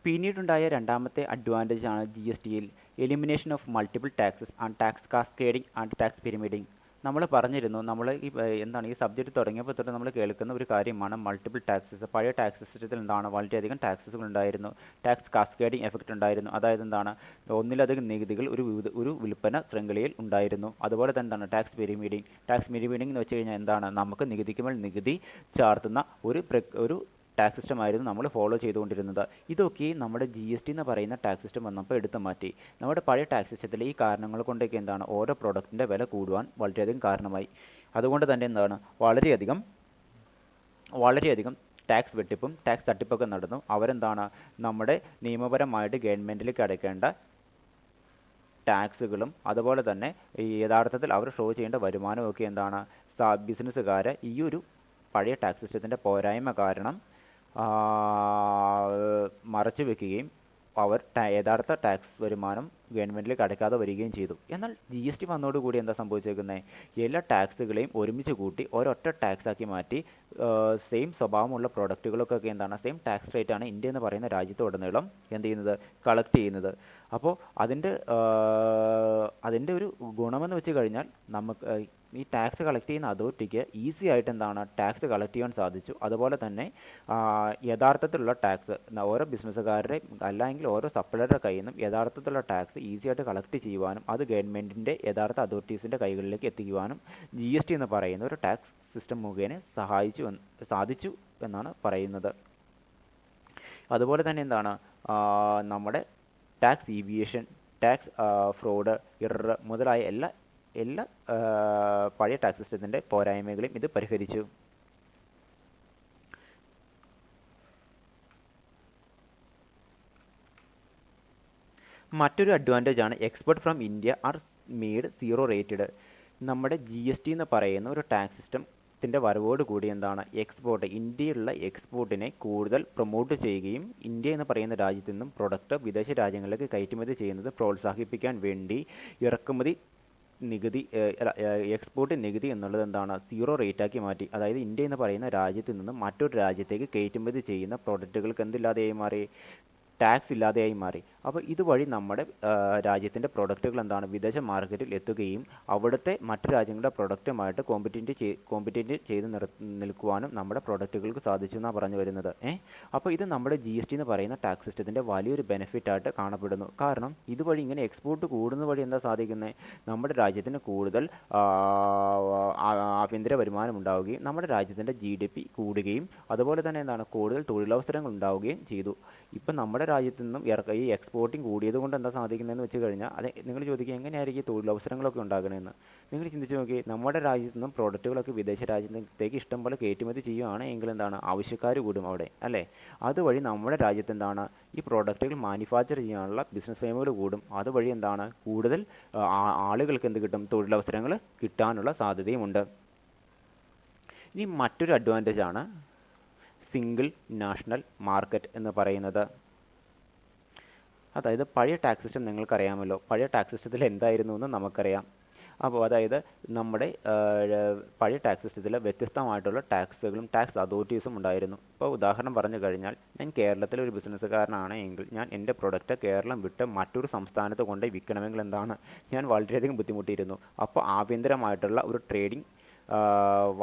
പിന്നീടുണ്ടായ രണ്ടാമത്തെ അഡ്വാൻറ്റേജ് ആണ് G S ടിയിൽ elimination of multiple taxes and tax cascading and tax pyramiding. നമ്മൾ പറഞ്ഞിരുന്നു, നമ്മൾ എന്താണ് ഈ സബ്ജക്റ്റ് തുടങ്ങിയപ്പോൾ തൊട്ട് നമ്മൾ കേൾക്കുന്ന ഒരു കാര്യമാണ് മൾട്ടിപ്പിൾ ടാക്സസ്. പഴയ ടാക്സ് സിസ്റ്റത്തിൽ എന്താണ് വളരെയധികം ടാക്സസുകൾ ഉണ്ടായിരുന്നു, ടാക്സ് കാസ്കേഡിംഗ് എഫക്റ്റ് ഉണ്ടായിരുന്നു. അതായത് എന്താണ്, ഒന്നിലധികം നികുതികൾ ഒരു വിൽപ്പന ശൃംഖലയിൽ ഉണ്ടായിരുന്നു. അതുപോലെ തന്നെ എന്താണ് ടാക്സ് പിരമിഡിംഗ്. ടാക്സ് പിരമിഡിംഗ് എന്ന് വെച്ച് കഴിഞ്ഞാൽ എന്താണ്, നമുക്ക് നികുതിക്ക് മേൽ നികുതി ചാർത്തുന്ന ഒരു ടാക്സ് സിസ്റ്റം ആയിരുന്നു നമ്മൾ ഫോളോ ചെയ്തുകൊണ്ടിരുന്നത്. ഇതൊക്കെ നമ്മുടെ ജി എസ് ടി എന്ന് പറയുന്ന ടാക്സ് സിസ്റ്റം വന്നപ്പോൾ എടുത്തു മാറ്റി. നമ്മുടെ പഴയ ടാക്സ് സിസ്റ്റത്തിലെ ഈ കാരണങ്ങൾ കൊണ്ടൊക്കെ എന്താണ് ഓരോ പ്രോഡക്റ്റിൻ്റെ വില കൂടുവാൻ വളരെയധികം കാരണമായി. അതുകൊണ്ട് തന്നെ എന്താണ് വളരെയധികം ടാക്സ് വെട്ടിപ്പും ടാക്സ് തട്ടിപ്പൊക്കെ നടന്നു. അവരെന്താണ് നമ്മുടെ നിയമപരമായിട്ട് ഗവൺമെൻറ്റിലേക്ക് അടയ്ക്കേണ്ട ടാക്സുകളും അതുപോലെ തന്നെ ഈ യഥാർത്ഥത്തിൽ അവർ ഷോ ചെയ്യേണ്ട വരുമാനമൊക്കെ എന്താണ് ബിസിനസ്സുകാരെ ഈ ഒരു പഴയ ടാക്സ് സിസ്റ്റത്തിൻ്റെ പോരായ്മ കാരണം മറച്ചു വെക്കുകയും അവർ യഥാർത്ഥ ടാക്സ് വരുമാനം ഗവൺമെൻറ്റിലേക്ക് അടയ്ക്കാതെ വരികയും ചെയ്തു. എന്നാൽ ജി എസ് ടി വന്നതോടുകൂടി എന്താ സംഭവിച്ചേക്കുന്നത്, എല്ലാ ടാക്സുകളെയും ഒരുമിച്ച് കൂട്ടി ഒരൊറ്റ ടാക്സാക്കി മാറ്റി സെയിം സ്വഭാവമുള്ള പ്രോഡക്റ്റുകൾക്കൊക്കെ എന്താണ് സെയിം ടാക്സ് റേറ്റാണ് ഇന്ത്യ എന്ന് പറയുന്ന രാജ്യത്തുടനീളം എന്ത് ചെയ്യുന്നത്, കളക്ട് ചെയ്യുന്നത്. അപ്പോൾ അതിൻ്റെ ഒരു ഗുണമെന്ന് വെച്ച് കഴിഞ്ഞാൽ നമുക്ക് ഈ ടാക്സ് കളക്ട് ചെയ്യുന്ന അതോറിറ്റിക്ക് ഈസി ആയിട്ട് എന്താണ് ടാക്സ് കളക്ട് ചെയ്യാൻ സാധിച്ചു. അതുപോലെ തന്നെ യഥാർത്ഥത്തിലുള്ള ടാക്സ് ഓരോ ബിസിനസ്സുകാരുടെ അല്ലെങ്കിൽ ഓരോ സപ്ലയറുടെ കയ്യിൽ നിന്നും യഥാർത്ഥത്തിലുള്ള ടാക്സ് ഈസി ആയിട്ട് കളക്ട് ചെയ്യുവാനും അത് ഗവൺമെൻറ്റിൻ്റെ യഥാർത്ഥ അതോറിറ്റീസിൻ്റെ കൈകളിലേക്ക് എത്തിക്കുവാനും ജി എസ് ടി എന്ന് പറയുന്ന ഒരു ടാക്സ് സിസ്റ്റം മുഖേന സാധിച്ചു എന്നാണ് പറയുന്നത്. അതുപോലെ തന്നെ എന്താണ് നമ്മുടെ ടാക്സ് ഈവിയേഷൻ, ടാക്സ് ഫ്രോഡ്, ഇറർ മുതലായ എല്ലാ പഴയ ടാക്സ് സിസ്റ്റത്തിൻ്റെ പോരായ്മകളെയും ഇത് പരിഹരിച്ചു. മറ്റൊരു അഡ്വാൻറ്റേജ് ആണ് export from India are made zero rated. നമ്മുടെ ജി എസ് ടി എന്ന് പറയുന്ന ഒരു ടാക്സ് സിസ്റ്റത്തിൻ്റെ വരവോട് കൂടി എന്താണ് ഇന്ത്യയിലുള്ള എക്സ്പോർട്ടിനെ കൂടുതൽ പ്രൊമോട്ട് ചെയ്യുകയും ഇന്ത്യ എന്ന് പറയുന്ന രാജ്യത്തു നിന്നും പ്രൊഡക്റ്റ് വിദേശ രാജ്യങ്ങളിലേക്ക് കയറ്റുമതി ചെയ്യുന്നത് പ്രോത്സാഹിപ്പിക്കാൻ വേണ്ടി ഇറക്കുമതി നികുതി എക്സ്പോർട്ട് നികുതി എന്നുള്ളത് എന്താണ് സീറോ റേറ്റാക്കി മാറ്റി. അതായത് ഇന്ത്യ എന്ന് പറയുന്ന രാജ്യത്തു നിന്നും മറ്റൊരു രാജ്യത്തേക്ക് കയറ്റുമതി ചെയ്യുന്ന പ്രോഡക്റ്റുകൾക്ക് എന്തില്ലാതെയായി മാറി, ടാക്സ് ഇല്ലാതെയായി മാറി. അപ്പോൾ ഇതുവഴി നമ്മുടെ രാജ്യത്തിൻ്റെ പ്രൊഡക്റ്റുകൾ എന്താണ് വിദേശ മാർക്കറ്റിൽ എത്തുകയും അവിടുത്തെ മറ്റു രാജ്യങ്ങളുടെ പ്രൊഡക്റ്റുമായിട്ട് കോമ്പറ്റീറ്റ് ചെയ്ത് നിൽക്കുവാനും നമ്മുടെ പ്രൊഡക്റ്റുകൾക്ക് സാധിച്ചു എന്നാണ് പറഞ്ഞു വരുന്നത്. അപ്പോൾ ഇത് നമ്മുടെ ജി എസ് ടി എന്ന് പറയുന്ന ടാക്സ് സിസ്റ്റത്തിൻ്റെ വലിയൊരു ബെനിഫിറ്റായിട്ട് കാണപ്പെടുന്നു. കാരണം ഇതുവഴി ഇങ്ങനെ എക്സ്പോർട്ട് കൂടുന്ന വഴി എന്താ സാധിക്കുന്നത്, നമ്മുടെ രാജ്യത്തിന് കൂടുതൽ ആഭ്യന്തര വരുമാനം ഉണ്ടാവുകയും നമ്മുടെ രാജ്യത്തിൻ്റെ GDP കൂടുകയും അതുപോലെ തന്നെ എന്താണ് കൂടുതൽ തൊഴിലവസരങ്ങൾ ഉണ്ടാവുകയും ചെയ്തു. ഇപ്പം നമ്മുടെ രാജ്യത്തു നിന്നും ഈ എക്സ്പോർട്ടിങ് കൂടിയത് കൊണ്ട് എന്താ സാധിക്കുന്നതെന്ന് വെച്ച് കഴിഞ്ഞാൽ അത് നിങ്ങൾ ചോദിക്കുക എങ്ങനെയായിരിക്കും തൊഴിലവസരങ്ങളൊക്കെ ഉണ്ടാകണമെന്ന്. നിങ്ങൾ ചിന്തിച്ച് നോക്കി, നമ്മുടെ രാജ്യത്തു നിന്നും പ്രോഡക്റ്റുകളൊക്കെ വിദേശ രാജ്യത്തേക്ക് ഇഷ്ടംപോലെ കയറ്റുമതി ചെയ്യുകയാണ് എങ്കിൽ എന്താണ് ആവശ്യക്കാർ കൂടും അവിടെ, അല്ലേ? അതുവഴി നമ്മുടെ രാജ്യത്ത് എന്താണ് ഈ പ്രോഡക്റ്റുകൾ മാനുഫാക്ചർ ചെയ്യാനുള്ള ബിസിനസ് ഫേമുകൾ കൂടും. അതുവഴി എന്താണ് കൂടുതൽ ആളുകൾക്ക് എന്ത് കിട്ടും, തൊഴിലവസരങ്ങൾ കിട്ടാനുള്ള സാധ്യതയുമുണ്ട്. ഇനി മറ്റൊരു അഡ്വാൻറ്റേജ് ആണ് സിംഗിൾ നാഷണൽ മാർക്കറ്റ് എന്ന് പറയുന്നത്. അതായത് പഴയ ടാക്സ് സിസ്റ്റം നിങ്ങൾക്കറിയാമല്ലോ, പഴയ ടാക്സ് സിസ്റ്റത്തിൽ എന്തായിരുന്നു എന്ന് നമുക്കറിയാം. അപ്പോൾ അതായത് നമ്മുടെ പഴയ ടാക്സ് സിസ്റ്റത്തിൽ വ്യത്യസ്തമായിട്ടുള്ള ടാക്സുകളും ടാക്സ് അതോറിറ്റീസും ഉണ്ടായിരുന്നു. ഇപ്പോൾ ഉദാഹരണം പറഞ്ഞു കഴിഞ്ഞാൽ, ഞാൻ കേരളത്തിലെ ഒരു ബിസിനസ്സുകാരനാണ് എങ്കിൽ ഞാൻ എൻ്റെ പ്രൊഡക്റ്റ് കേരളം വിട്ട് മറ്റൊരു സംസ്ഥാനത്ത് കൊണ്ട് വിൽക്കണമെങ്കിൽ എന്താണ് ഞാൻ വളരെയധികം ബുദ്ധിമുട്ടിയിരുന്നു. അപ്പോൾ ആഭ്യന്തരമായിട്ടുള്ള ഒരു ട്രേഡിംഗ്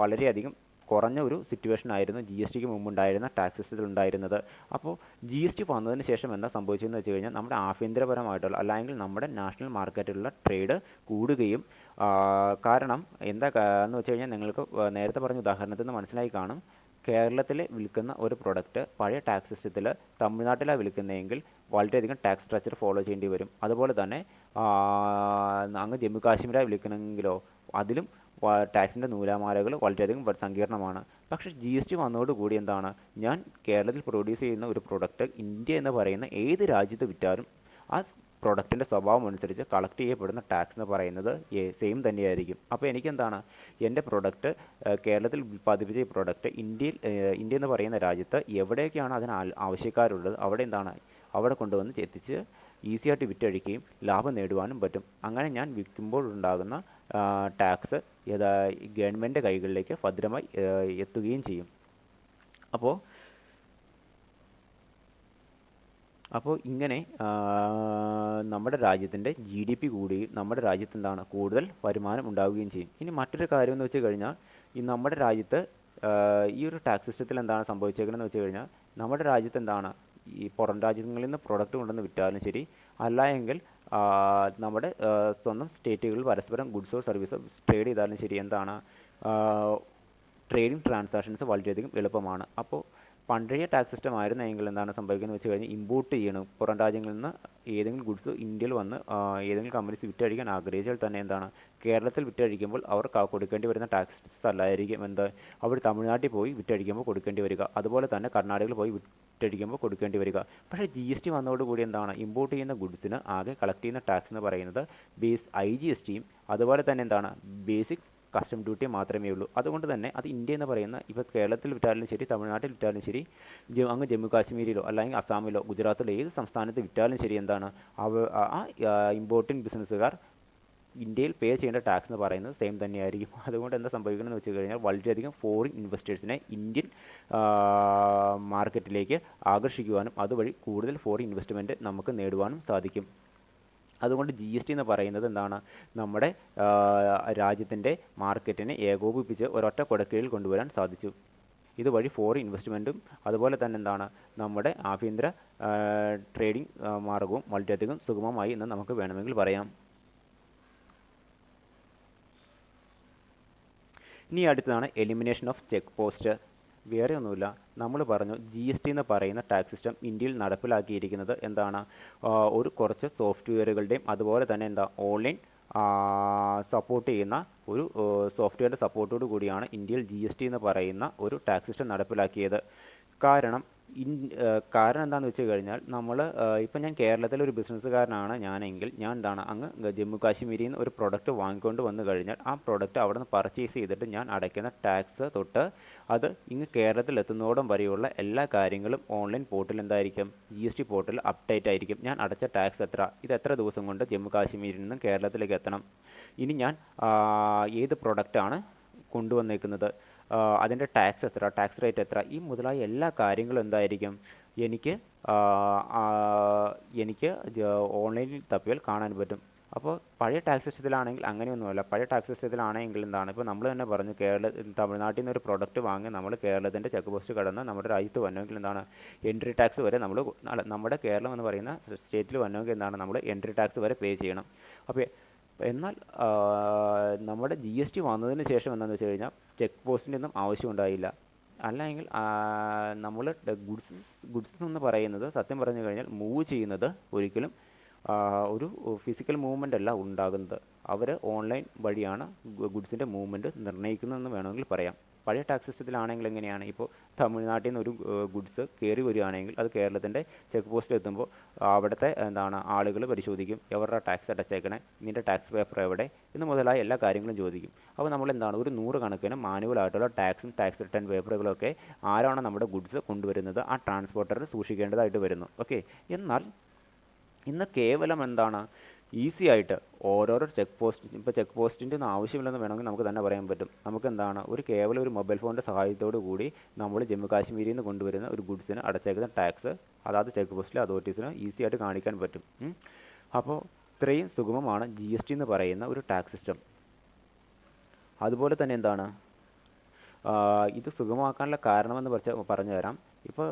വളരെയധികം കുറഞ്ഞ ഒരു സിറ്റുവേഷൻ ആയിരുന്നു ജി എസ് ടിക്ക് മുമ്പുണ്ടായിരുന്ന ടാക്സ് സിസ്റ്റത്തിൽ ഉണ്ടായിരുന്നത്. അപ്പോൾ ജി എസ് ടി വന്നതിന് ശേഷം എന്താ സംഭവിച്ചതെന്ന് വെച്ച് കഴിഞ്ഞാൽ നമ്മുടെ ആഭ്യന്തരപരമായിട്ടുള്ള അല്ലെങ്കിൽ നമ്മുടെ നാഷണൽ മാർക്കറ്റിലുള്ള ട്രേഡ് കൂടുകയും കാരണം എന്താ എന്ന് വെച്ച് കഴിഞ്ഞാൽ നിങ്ങൾക്ക് നേരത്തെ പറഞ്ഞ ഉദാഹരണത്തിൽ നിന്ന് മനസ്സിലായി കാണും, കേരളത്തിൽ വിൽക്കുന്ന ഒരു പ്രൊഡക്റ്റ് പഴയ ടാക്സ് സിസ്റ്റത്തിൽ തമിഴ്നാട്ടിലാണ് വിൽക്കുന്നതെങ്കിൽ വളരെയധികം ടാക്സ് സ്ട്രക്ചർ ഫോളോ ചെയ്യേണ്ടി വരും. അതുപോലെ തന്നെ അങ്ങ് ജമ്മു കാശ്മീരായി വിൽക്കണമെങ്കിലോ അതിലും ടാക്സിൻ്റെ നൂലാമാലകൾ വളരെയധികം സങ്കീർണമാണ്. പക്ഷേ ജി എസ് ടി വന്നതോടുകൂടി എന്താണ്, ഞാൻ കേരളത്തിൽ പ്രൊഡ്യൂസ് ചെയ്യുന്ന ഒരു പ്രൊഡക്റ്റ് ഇന്ത്യ എന്ന് പറയുന്ന ഏത് രാജ്യത്ത് വിറ്റാലും ആ പ്രൊഡക്റ്റിൻ്റെ സ്വഭാവം അനുസരിച്ച് കളക്ട് ചെയ്യപ്പെടുന്ന ടാക്സ് എന്ന് പറയുന്നത് സെയിം തന്നെയായിരിക്കും. അപ്പോൾ എനിക്കെന്താണ് എൻ്റെ പ്രൊഡക്റ്റ് കേരളത്തിൽ ഉൽപ്പാദിപ്പിച്ച ഈ പ്രൊഡക്റ്റ് ഇന്ത്യ എന്ന് പറയുന്ന രാജ്യത്ത് എവിടെയൊക്കെയാണ് അതിന് ആവശ്യക്കാരുള്ളത് അവിടെ കൊണ്ടുവന്ന് എത്തിച്ച് ഈസിയായിട്ട് വിറ്റഴിക്കുകയും ലാഭം നേടുവാനും പറ്റും. അങ്ങനെ ഞാൻ വിൽക്കുമ്പോൾ ഉണ്ടാകുന്ന ടാക്സ് ഗവൺമെൻറ് കൈകളിലേക്ക് ഭദ്രമായി എത്തുകയും ചെയ്യും. അപ്പോൾ അപ്പോൾ ഇങ്ങനെ നമ്മുടെ രാജ്യത്തിൻ്റെ GDP കൂടുകയും നമ്മുടെ രാജ്യത്ത് എന്താണ് കൂടുതൽ വരുമാനം ഉണ്ടാവുകയും ചെയ്യും. ഇനി മറ്റൊരു കാര്യം എന്ന് വെച്ച് കഴിഞ്ഞാൽ ഈ നമ്മുടെ രാജ്യത്ത് ഈ ഒരു ടാക്സ് സിസ്റ്റത്തിൽ എന്താണ് സംഭവിച്ചേക്കുന്നതെന്ന് വെച്ച് കഴിഞ്ഞാൽ നമ്മുടെ രാജ്യത്ത് എന്താണ് ഈ പുറം രാജ്യങ്ങളിൽ നിന്ന് പ്രൊഡക്റ്റ് കൊണ്ടുവന്ന് വിറ്റാലും ശരി, അല്ല എങ്കിൽ നമ്മുടെ സ്വന്തം സ്റ്റേറ്റുകളിൽ പരസ്പരം ഗുഡ്സ് ഓർ സർവീസ് ട്രേഡ് ചെയ്താലും ശരി, എന്താണ് ട്രേഡിംഗ് ട്രാൻസാക്ഷൻസ് വളരെയധികം എളുപ്പമാണ്. അപ്പോൾ പഴയ ടാക്സ് സിസ്റ്റം ആയിരുന്നെങ്കിൽ എന്താണ് സംഭവിക്കുന്നത് വെച്ച് കഴിഞ്ഞാൽ ഇമ്പോർട്ട് ചെയ്യണം പുറം രാജ്യങ്ങളിൽ നിന്ന് ഏതെങ്കിലും ഗുഡ്സ് ഇന്ത്യയിൽ വന്ന് ഏതെങ്കിലും കമ്പനീസ് വിറ്റഴിക്കാൻ ആഗ്രഹിച്ചാൽ തന്നെ എന്താണ് കേരളത്തിൽ വിറ്റഴിക്കുമ്പോൾ അവർ കൊടുക്കേണ്ടി വരുന്ന ടാക്സ് അല്ലായിരിക്കും എന്ത് അവർ തമിഴ്നാട്ടിൽ പോയി വിറ്റഴിക്കുമ്പോൾ കൊടുക്കേണ്ടി വരിക, അതുപോലെ തന്നെ കർണാടകയിൽ പോയി വിറ്റഴിക്കുമ്പോൾ കൊടുക്കേണ്ടി വരിക. പക്ഷേ GST വന്നതോടുകൂടി എന്താണ് ഇമ്പോർട്ട് ചെയ്യുന്ന ഗുഡ്സിന് ആകെ കളക്ട് ചെയ്യുന്ന ടാക്സ് എന്ന് പറയുന്നത് IGSTയും അതുപോലെ തന്നെ എന്താണ് ബേസിക് കസ്റ്റം ഡ്യൂട്ടി മാത്രമേ ഉള്ളൂ. അതുകൊണ്ട് തന്നെ അത് ഇന്ത്യ എന്ന് പറയുന്ന ഇപ്പോൾ കേരളത്തിൽ വിറ്റാലും ശരി, തമിഴ്നാട്ടിൽ വിറ്റാലും ശരി, അങ്ങ് ജമ്മു കാശ്മീരിലോ അല്ലെങ്കിൽ അസാമിലോ ഗുജറാത്തിലോ ഏത് സംസ്ഥാനത്ത് വിറ്റാലും ശരി, എന്താണ് ഇമ്പോർട്ടിംഗ് ബിസിനസ്സുകാർ ഇന്ത്യയിൽ പേ ചെയ്യേണ്ട ടാക്സ് എന്ന് പറയുന്നത് സെയിം തന്നെയായിരിക്കും. അതുകൊണ്ട് എന്താ സംഭവിക്കണമെന്ന് വെച്ച് കഴിഞ്ഞാൽ വളരെയധികം ഫോറിൻ ഇൻവെസ്റ്റേഴ്സിനെ ഇന്ത്യൻ മാർക്കറ്റിലേക്ക് ആകർഷിക്കുവാനും അതുവഴി കൂടുതൽ ഫോറിൻ ഇൻവെസ്റ്റ്മെൻറ്റ് നമുക്ക് നേടുവാനും സാധിക്കും. അതുകൊണ്ട് GST എന്ന് പറയുന്നത് എന്താണ് നമ്മുടെ രാജ്യത്തിൻ്റെ മാർക്കറ്റിനെ ഏകോപിപ്പിച്ച് ഒരൊറ്റ കുടക്കീഴിൽ കൊണ്ടുവരാൻ സാധിച്ചു. ഇതുവഴി ഫോറിൻ ഇൻവെസ്റ്റ്മെൻറ്റും അതുപോലെ തന്നെ എന്താണ് നമ്മുടെ ആഭ്യന്തര ട്രേഡിംഗ് മാർഗവും വളരെയധികം സുഗമമായി എന്ന് നമുക്ക് വേണമെങ്കിൽ പറയാം. ഇനി അടുത്തതാണ് എലിമിനേഷൻ ഓഫ് ചെക്ക് പോസ്റ്റ്. വേറെ ഒന്നുമില്ല, നമ്മൾ പറഞ്ഞു GST എന്ന് പറയുന്ന ടാക്സ് സിസ്റ്റം ഇന്ത്യയിൽ നടപ്പിലാക്കിയിരിക്കുന്നത് എന്താണ് ഒരു കുറച്ച് സോഫ്റ്റ്വെയറുകളുടെയും അതുപോലെ തന്നെ ഓൺലൈൻ സപ്പോർട്ട് ചെയ്യുന്ന ഒരു സോഫ്റ്റ്വെയറിൻ്റെ സപ്പോർട്ടോട് കൂടിയാണ് ഇന്ത്യയിൽ GST എന്ന് പറയുന്ന ഒരു ടാക്സ് സിസ്റ്റം നടപ്പിലാക്കിയത്. കാരണം എന്താണെന്ന് വെച്ച് കഴിഞ്ഞാൽ ഇപ്പം ഞാൻ കേരളത്തിലെ ഒരു ബിസിനസ്സുകാരനാണ് ഞാനെങ്കിൽ ഞാൻ എന്താണ് അങ്ങ് ജമ്മു കാശ്മീരിൽ നിന്ന് ഒരു പ്രൊഡക്റ്റ് വാങ്ങിക്കൊണ്ട് വന്നു കഴിഞ്ഞാൽ ആ പ്രൊഡക്റ്റ് അവിടെ നിന്ന് പർച്ചേസ് ചെയ്തിട്ട് ഞാൻ അടയ്ക്കുന്ന ടാക്സ് തൊട്ട് അത് ഇങ്ങ് കേരളത്തിൽ എത്തുന്നതോടും വരെയുള്ള എല്ലാ കാര്യങ്ങളും ഓൺലൈൻ പോർട്ടൽ എന്തായിരിക്കും GST പോർട്ടൽ അപ്ഡേറ്റ് ആയിരിക്കും. ഞാൻ അടച്ച ടാക്സ് ഇത് എത്ര ദിവസം കൊണ്ട് ജമ്മു കാശ്മീരിൽ നിന്നും കേരളത്തിലേക്ക് എത്തണം, ഇനി ഞാൻ ഏത് പ്രൊഡക്റ്റാണ് കൊണ്ടുവന്നേക്കുന്നത്, അതിൻ്റെ ടാക്സ് റേറ്റ് എത്ര, ഈ മുതലായ എല്ലാ കാര്യങ്ങളും എന്തായിരിക്കും എനിക്ക് ഓൺലൈനിൽ തപ്പിയാൽ കാണാൻ പറ്റും. അപ്പോൾ പഴയ ടാക്സ് സിസ്റ്റത്തിലാണെങ്കിൽ അങ്ങനെയൊന്നുമല്ല. പഴയ ടാക്സ് സിസ്റ്റത്തിലാണെങ്കിൽ എന്താണ് ഇപ്പോൾ നമ്മൾ തന്നെ പറഞ്ഞു തമിഴ്നാട്ടിൽ നിന്ന് ഒരു പ്രൊഡക്റ്റ് വാങ്ങി നമ്മൾ കേരളത്തിൻ്റെ ചെക്ക് പോസ്റ്റ് കടന്ന് നമ്മുടെ രാജ്യത്ത് വന്നെങ്കിൽ എന്താണ് എൻട്രി ടാക്സ് വരെ നമ്മുടെ കേരളം എന്ന് പറയുന്ന സ്റ്റേറ്റിൽ വന്നെങ്കിൽ എന്താണ് നമ്മൾ എൻട്രി ടാക്സ് വരെ പേ ചെയ്യണം. അപ്പോൾ എന്നാൽ നമ്മുടെ GST വന്നതിന് ശേഷം എന്താണെന്ന് വെച്ച് കഴിഞ്ഞാൽ ചെക്ക് പോസ്റ്റിൻ്റെ ഒന്നും ആവശ്യമുണ്ടായില്ല. അല്ലെങ്കിൽ നമ്മൾ ഗുഡ്സ് എന്ന് പറയുന്നത് സത്യം പറഞ്ഞു കഴിഞ്ഞാൽ മൂവ് ചെയ്യുന്നത് ഒരിക്കലും ഒരു ഫിസിക്കൽ മൂവ്മെൻ്റ് അല്ല ഉണ്ടാകുന്നത്. അവർ ഓൺലൈൻ വഴിയാണ് ഗുഡ്സിൻ്റെ മൂവ്മെൻറ്റ് നിർണ്ണയിക്കുന്നതെന്ന് വേണമെങ്കിൽ പറയാം. പഴയ ടാക്സ് സിസ്റ്റത്തിലാണെങ്കിൽ എങ്ങനെയാണ് ഇപ്പോൾ തമിഴ്നാട്ടിൽ നിന്ന് ഒരു ഗുഡ്സ് കയറി വരികയാണെങ്കിൽ അത് കേരളത്തിൻ്റെ ചെക്ക് പോസ്റ്റിൽ എത്തുമ്പോൾ അവിടുത്തെ ആളുകൾ പരിശോധിക്കും, എവരുടെ ടാക്സ് അടച്ചേക്കണേ, നിൻ്റെ ടാക്സ് പേപ്പർ എവിടെ എന്ന് മുതലായ എല്ലാ കാര്യങ്ങളും ചോദിക്കും. അപ്പോൾ നമ്മൾ ഒരു 100 കണക്കിന് മാനുവലായിട്ടുള്ള ടാക്സും ടാക്സ് റിട്ടേൺ പേപ്പറുകളൊക്കെ ആരാണ് നമ്മുടെ ഗുഡ്സ് കൊണ്ടുവരുന്നത് ആ ട്രാൻസ്പോർട്ടറിൽ സൂക്ഷിക്കേണ്ടതായിട്ട് വരുന്നു. ഓക്കെ, എന്നാൽ ഇന്ന് കേവലം ഈസി ആയിട്ട് ഓരോരോ ചെക്ക് പോസ്റ്റിൻ്റെ ഒന്നും ആവശ്യമില്ലെന്ന് വേണമെങ്കിൽ നമുക്ക് തന്നെ പറയാൻ പറ്റും. നമുക്ക് കേവലം ഒരു മൊബൈൽ ഫോണിൻ്റെ സഹായത്തോടു കൂടി നമ്മൾ ജമ്മു കാശ്മീരിൽ നിന്ന് കൊണ്ടുവരുന്ന ഒരു ഗുഡ്സിന് അടച്ചേക്കുന്ന ടാക്സ് അതാത് ചെക്ക് പോസ്റ്റിലെ അതോറിറ്റീസിന് ഈസി ആയിട്ട് കാണിക്കാൻ പറ്റും. അപ്പോൾ ഇത്രയും സുഗമമാണ് GST എന്ന് പറയുന്ന ഒരു ടാക്സ് സിസ്റ്റം. അതുപോലെ തന്നെ ഇത് സുഗമമാക്കാനുള്ള കാരണമെന്ന് പറഞ്ഞു തരാം. ഇപ്പോൾ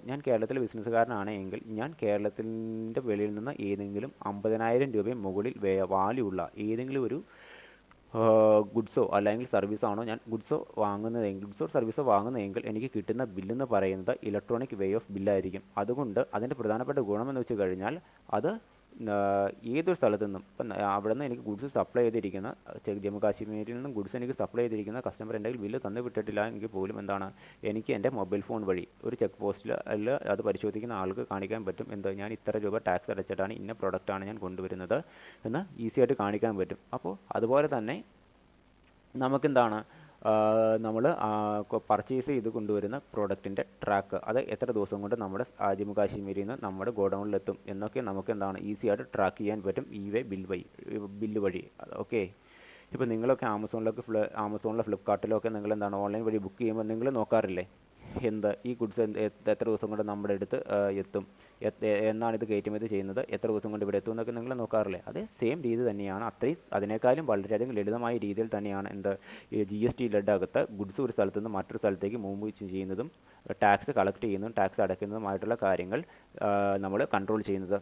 ഞാൻ കേരളത്തിലെ ബിസിനസ്സുകാരനാണെങ്കിൽ ഞാൻ കേരളത്തിൻ്റെ വെളിയിൽ നിന്ന് ഏതെങ്കിലും 50,000 രൂപയും മുകളിൽ വാല്യൂ ഉള്ള ഏതെങ്കിലും ഒരു ഗുഡ്സോ അല്ലെങ്കിൽ സർവീസോ ഞാൻ ഗുഡ്സോ സർവീസോ വാങ്ങുന്നതെങ്കിൽ എനിക്ക് കിട്ടുന്ന ബില്ലെന്ന് പറയുന്നത് ഇലക്ട്രോണിക് വേ ഓഫ് ബില്ലായിരിക്കും. അതുകൊണ്ട് അതിൻ്റെ പ്രധാനപ്പെട്ട ഗുണമെന്ന് വെച്ച് കഴിഞ്ഞാൽ അത് ഏതൊരു സ്ഥലത്തു നിന്നും ഇപ്പം അവിടെ നിന്ന് എനിക്ക് ഗുഡ്സ് സപ്ലൈ ചെയ്തിരിക്കുന്ന ജമ്മു കാശ്മീരിൽ നിന്നും ഗുഡ്സ് എനിക്ക് സപ്ലൈ ചെയ്തിരിക്കുന്ന കസ്റ്റമർ എൻ്റെ ബില്ല് തന്നു വിട്ടിട്ടില്ല എങ്കിൽ പോലും എനിക്ക് എൻ്റെ മൊബൈൽ ഫോൺ വഴി ഒരു ചെക്ക് പോസ്റ്റിൽ അത് പരിശോധിക്കുന്ന ആൾക്ക് കാണിക്കാൻ പറ്റും ഞാൻ ഇത്ര രൂപ ടാക്സ് അടച്ചിട്ടാണ് ഇന്ന പ്രൊഡക്റ്റാണ് ഞാൻ കൊണ്ടുവരുന്നത് എന്ന് ഈസി ആയിട്ട് കാണിക്കാൻ പറ്റും. അപ്പോൾ അതുപോലെ തന്നെ നമ്മൾ പർച്ചേസ് ചെയ്ത് കൊണ്ടുവരുന്ന പ്രോഡക്റ്റിൻ്റെ ട്രാക്ക് അത് എത്ര ദിവസം കൊണ്ട് നമ്മുടെ ജമ്മു കാശ്മീരിൽ നിന്ന് നമ്മുടെ ഗോഡൗണിലെത്തും എന്നൊക്കെ നമുക്ക് ഈസി ആയിട്ട് ട്രാക്ക് ചെയ്യാൻ പറ്റും ബില്ല് വഴി. ഓക്കെ, ഇപ്പോൾ നിങ്ങളൊക്കെ ആമസോണിലെ ഫ്ലിപ്കാർട്ടിലൊക്കെ നിങ്ങൾ ഓൺലൈൻ വഴി ബുക്ക് ചെയ്യുമ്പോൾ നിങ്ങൾ നോക്കാറില്ലേ എന്ത് ഈ ഗുഡ്സ് എത്ര ദിവസം കൊണ്ട് നമ്മുടെ അടുത്ത് എത്തും, എന്നാണ് ഇത് കയറ്റുമതി ചെയ്യുന്നത്, എത്ര ദിവസം കൊണ്ട് ഇവിടെ എത്തും എന്നൊക്കെ നിങ്ങൾ നോക്കാറില്ലേ? അതേ സെയിം രീതി തന്നെയാണ്, അത്രയും അതിനേക്കാളും വളരെയധികം ലളിതമായ രീതിയിൽ തന്നെയാണ് എന്ത് ജി എസ് ടി അകത്ത് ഗുഡ്സ് ഒരു സ്ഥലത്ത് നിന്ന് മറ്റൊരു സ്ഥലത്തേക്ക് മൂവ് ചെയ്യുന്നതും ടാക്സ് കളക്ട് ചെയ്യുന്നതും ടാക്സ് അടയ്ക്കുന്നതുമായിട്ടുള്ള കാര്യങ്ങൾ നമ്മൾ കൺട്രോൾ ചെയ്യുന്നത്.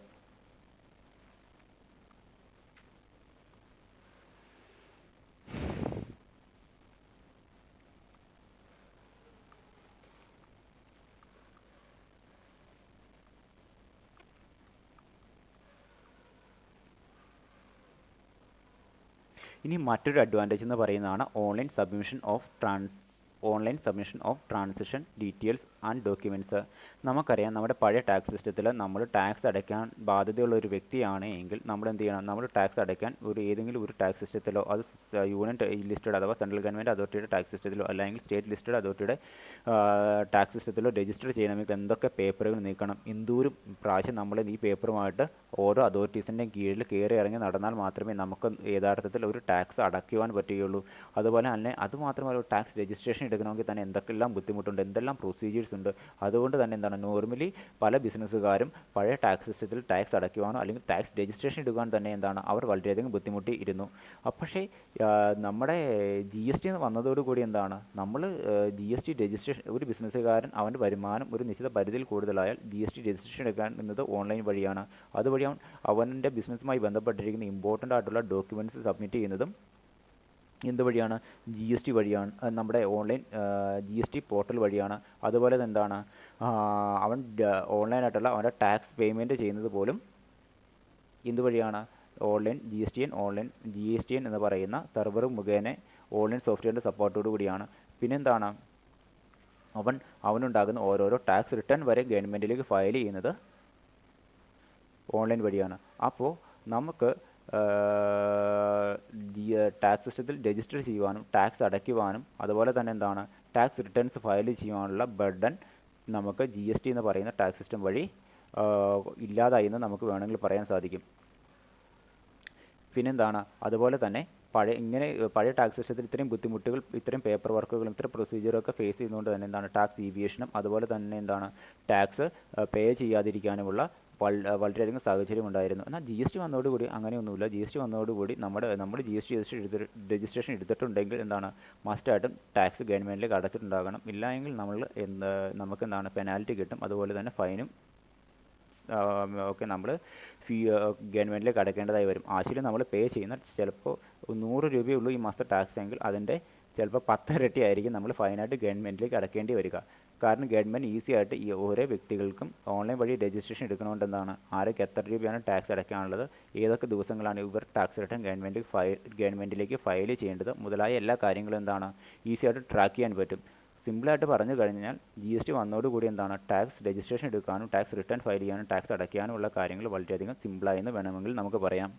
ഇനി മറ്റൊരു അഡ്വാൻറ്റേജ് എന്ന് പറയുന്നതാണ് online submission of transaction details and documents. നമുക്കറിയാം നമ്മുടെ പഴയ ടാക്സ് സിസ്റ്റത്തിൽ നമ്മൾ ടാക്സ് അടയ്ക്കാൻ ബാധ്യതയുള്ള ഒരു വ്യക്തിയാണ് എങ്കിൽ നമ്മൾ എന്ത് ചെയ്യണം, നമ്മൾ ടാക്സ് അടയ്ക്കാൻ ഏതെങ്കിലും ഒരു ടാക്സ് സിസ്റ്റത്തിലോ, അത് യൂണിയൻ ലിസ്റ്റഡ് അഥവാ സെൻട്രൽ ഗവൺമെൻറ് അതോറിറ്റിയുടെ ടാക്സ് സിസ്റ്റത്തിലോ അല്ലെങ്കിൽ സ്റ്റേറ്റ് ലിസ്റ്റഡ് അതോറിറ്റിയുടെ ടാക്സ് സിസ്റ്റത്തിലോ രജിസ്റ്റർ ചെയ്യണമെങ്കിൽ എന്തൊക്കെ പേപ്പറുകൾ നീക്കണം, എന്തോരം പ്രാവശ്യം നമ്മൾ ഈ പേപ്പറുമായിട്ട് ഓരോ അതോറിറ്റീസിൻ്റെയും കീഴിൽ കയറി ഇറങ്ങി നടന്നാൽ മാത്രമേ നമുക്ക് യഥാർത്ഥത്തിൽ ഒരു ടാക്സ് അടയ്ക്കുവാൻ പറ്റുകയുള്ളൂ. അതുപോലെ തന്നെ അതുമാത്രമല്ല, ഒരു ടാക്സ് രജിസ്ട്രേഷൻ എടുക്കണമെങ്കിൽ തന്നെ എന്തൊക്കെല്ലാം ബുദ്ധിമുട്ടുണ്ട്, എന്തെല്ലാം പ്രൊസീജിയേഴ്സ് ഉണ്ട്. അതുകൊണ്ട് തന്നെ എന്താണ്, നോർമലി പല ബിസിനസ്സുകാരും പഴയ ടാക്സ് സിസ്റ്റത്തിൽ ടാക്സ് അടയ്ക്കുവാനോ അല്ലെങ്കിൽ ടാക്സ് രജിസ്ട്രേഷൻ എടുക്കാൻ തന്നെ എന്താണ് അവർ വളരെയധികം ബുദ്ധിമുട്ടി ഇരുന്നു. പക്ഷേ നമ്മുടെ ജി എസ് ടി വന്നതോടുകൂടി എന്താണ്, നമ്മൾ ജി എസ് ടി രജിസ്ട്രേഷൻ, ഒരു ബിസിനസ്സുകാരൻ അവൻ്റെ വരുമാനം ഒരു നിശ്ചിത പരിധിയിൽ കൂടുതലായാൽ ജി എസ് ടി രജിസ്ട്രേഷൻ എടുക്കാൻ എന്നത് ഓൺലൈൻ വഴിയാണ്. അതുവഴി അവൻ്റെ ബിസിനസ്സുമായി ബന്ധപ്പെട്ടിരിക്കുന്ന ഇമ്പോർട്ടൻ്റ് ആയിട്ടുള്ള ഡോക്യുമെൻറ്റ്സ് സബ്മിറ്റ് ചെയ്യുന്നതും എന്തുവഴിയാണ്, ജി എസ് ടി വഴിയാണ്, നമ്മുടെ online G S T portal വഴിയാണ്. അതുപോലെ എന്താണ്, അവൻ ഓൺലൈനായിട്ടുള്ള അവൻ്റെ ടാക്സ് പേയ്മെൻറ്റ് ചെയ്യുന്നത് പോലും എന്തുവഴിയാണ്, online G S T N എന്ന് പറയുന്ന സെർവർ മുഖേന ഓൺലൈൻ സോഫ്റ്റ്വെയറിൻ്റെ സപ്പോർട്ടോടു കൂടിയാണ്. പിന്നെന്താണ്, അവനുണ്ടാകുന്ന ഓരോരോ ടാക്സ് റിട്ടേൺ വരെ ഗവൺമെൻറ്റിലേക്ക് ഫയൽ ചെയ്യുന്നത് ഓൺലൈൻ വഴിയാണ്. അപ്പോൾ നമുക്ക് ടാക്സ് സിസ്റ്റത്തിൽ രജിസ്റ്റർ ചെയ്യുവാനും ടാക്സ് അടയ്ക്കുവാനും അതുപോലെ തന്നെ എന്താണ് ടാക്സ് റിട്ടേൺസ് ഫയൽ ചെയ്യുവാനുള്ള ബർഡൻ നമുക്ക് ജി എസ് ടി എന്ന് പറയുന്ന ടാക്സ് സിസ്റ്റം വഴി ഇല്ലാതായി എന്ന് നമുക്ക് വേണമെങ്കിൽ പറയാൻ സാധിക്കും. പിന്നെന്താണ്, അതുപോലെ തന്നെ പഴയ ടാക്സ് സിസ്റ്റത്തിൽ ഇത്രയും ബുദ്ധിമുട്ടുകൾ, ഇത്രയും പേപ്പർ വർക്കുകളും ഇത്രയും പ്രൊസീജിയറൊക്കെ ഫേസ് ചെയ്യുന്നതുകൊണ്ട് തന്നെ എന്താണ്, ടാക്സ് ഡീവിയേഷനും അതുപോലെ തന്നെ എന്താണ് ടാക്സ് പേ ചെയ്യാതിരിക്കാനുമുള്ള വളരെയധികം സാഹചര്യം ഉണ്ടായിരുന്നു. എന്നാൽ ജി എസ് ടി വന്നതോടുകൂടി അങ്ങനെയൊന്നുമില്ല. ജി എസ് ടി വന്നതോടുകൂടി നമ്മൾ ജി എസ് ടി രജിസ്ട്രേഷൻ എടുത്തിട്ടുണ്ടെങ്കിൽ എന്താണ്, മസ്റ്റായിട്ടും ടാക്സ് ഗവൺമെൻറ്റിലേക്ക് അടച്ചിട്ടുണ്ടാകണം. ഇല്ല എങ്കിൽ നമുക്ക് എന്താണ് പെനാൽറ്റി കിട്ടും, അതുപോലെ തന്നെ ഫൈനും ഒക്കെ നമ്മൾ ഗവൺമെൻറ്റിലേക്ക് അടയ്ക്കേണ്ടതായി വരും. ആശയം നമ്മൾ പേ ചെയ്യുന്ന ചിലപ്പോൾ 100 രൂപയേ ഉള്ളൂ ഈ മാസത്തെ ടാക്സ് എങ്കിൽ അതിൻ്റെ ചിലപ്പോൾ 10 ഇരട്ടി ആയിരിക്കും നമ്മൾ ഫൈനായിട്ട് ഗവൺമെൻറ്റിലേക്ക് അടയ്ക്കേണ്ടി വരിക. കാരണം ഗവൺമെൻറ് ഈസി ആയിട്ട് ഈ ഓരോ വ്യക്തികൾക്കും ഓൺലൈൻ വഴി രജിസ്ട്രേഷൻ എടുക്കണോണ്ട് എന്താണ്, ആരൊക്കെ എത്ര രൂപയാണ് ടാക്സ് അടയ്ക്കാനുള്ളത്, ഏതൊക്കെ ദിവസങ്ങളാണ് ഇവർ ടാക്സ് റിട്ടേൺ ഗവൺമെൻറ്റിലേക്ക് ഫയൽ ചെയ്യേണ്ടത് മുതലായ എല്ലാ കാര്യങ്ങളും എന്താണ് ഈസി ആയിട്ട് ട്രാക്ക് ചെയ്യാൻ പറ്റും. സിമ്പിളായിട്ട് പറഞ്ഞു കഴിഞ്ഞാൽ ജി എസ് ടി വന്നതോടുകൂടി എന്താണ്, ടാക്സ് രജിസ്ട്രേഷൻ എടുക്കാനും ടാക്സ് റിട്ടേൺ ഫയൽ ചെയ്യാനും ടാക്സ് അടയ്ക്കാനുമുള്ള കാര്യങ്ങൾ വളരെയധികം സിമ്പിളായെന്ന് വേണമെങ്കിൽ നമുക്ക് പറയാം.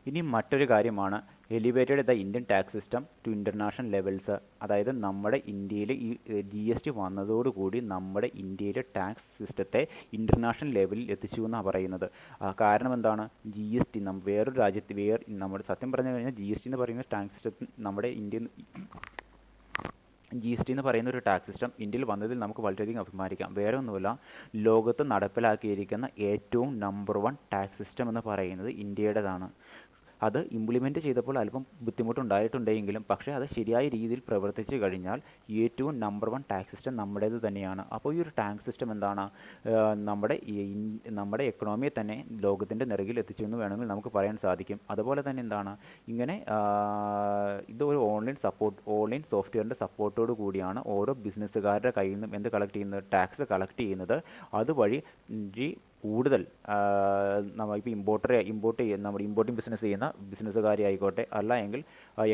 ഇനി മറ്റൊരു കാര്യമാണ് elevated the Indian tax system to international levels. അതായത് നമ്മുടെ ഇന്ത്യയിൽ ഈ ജി എസ് ടി വന്നതോടുകൂടി നമ്മുടെ ഇന്ത്യയിലെ ടാക്സ് സിസ്റ്റത്തെ ഇൻ്റർനാഷണൽ ലെവലിൽ എത്തിച്ചു എന്നാണ് പറയുന്നത്. കാരണം എന്താണ്, ജി എസ് ടി വേറൊരു രാജ്യത്ത് നമ്മുടെ സത്യം പറഞ്ഞു കഴിഞ്ഞാൽ ജി എസ് ടി എന്ന് പറയുന്ന ടാക്സ് സിസ്റ്റം നമ്മുടെ ജി എസ് ടി എന്ന് പറയുന്ന ഒരു ടാക്സ് സിസ്റ്റം ഇന്ത്യയിൽ വന്നതിൽ നമുക്ക് വളരെയധികം അഭിമാനിക്കാം. വേറെ ഒന്നുമില്ല, ലോകത്ത് നടപ്പിലാക്കിയിരിക്കുന്ന ഏറ്റവും നമ്പർ 1 ടാക്സ് സിസ്റ്റം എന്ന് പറയുന്നത് ഇന്ത്യയുടേതാണ്. അത് ഇംപ്ലിമെൻറ്റ് ചെയ്തപ്പോൾ അല്പം ബുദ്ധിമുട്ടുണ്ടായിട്ടുണ്ടെങ്കിലും പക്ഷേ അത് ശരിയായ രീതിയിൽ പ്രവർത്തിച്ചു കഴിഞ്ഞാൽ ഏറ്റവും നമ്പർ 1 ടാക്സ് സിസ്റ്റം നമ്മുടേത് തന്നെയാണ്. അപ്പോൾ ഈ ഒരു ടാക്സ് സിസ്റ്റം എന്താണ്, നമ്മുടെ എക്കണോമിയെ തന്നെ ലോകത്തിൻ്റെ നെറുകിൽ എത്തിച്ചു എന്ന് വേണമെങ്കിൽ നമുക്ക് പറയാൻ സാധിക്കും. അതുപോലെ തന്നെ എന്താണ്, ഇങ്ങനെ ഇതൊരു ഓൺലൈൻ സോഫ്റ്റ്വെയറിൻ്റെ സപ്പോർട്ടോട് കൂടിയാണ് ഓരോ ബിസിനസ്സുകാരുടെ കയ്യിൽ നിന്നും ടാക്സ് കളക്ട് ചെയ്യുന്നത്. അതുവഴി കൂടുതൽ നമ്മൾ ഇപ്പോൾ ഇമ്പോർട്ട് ചെയ്യുന്ന നമ്മുടെ ഇമ്പോർട്ടിംഗ് ബിസിനസ് ചെയ്യുന്ന ബിസിനസ്സുകാരെ ആയിക്കോട്ടെ, അല്ല എങ്കിൽ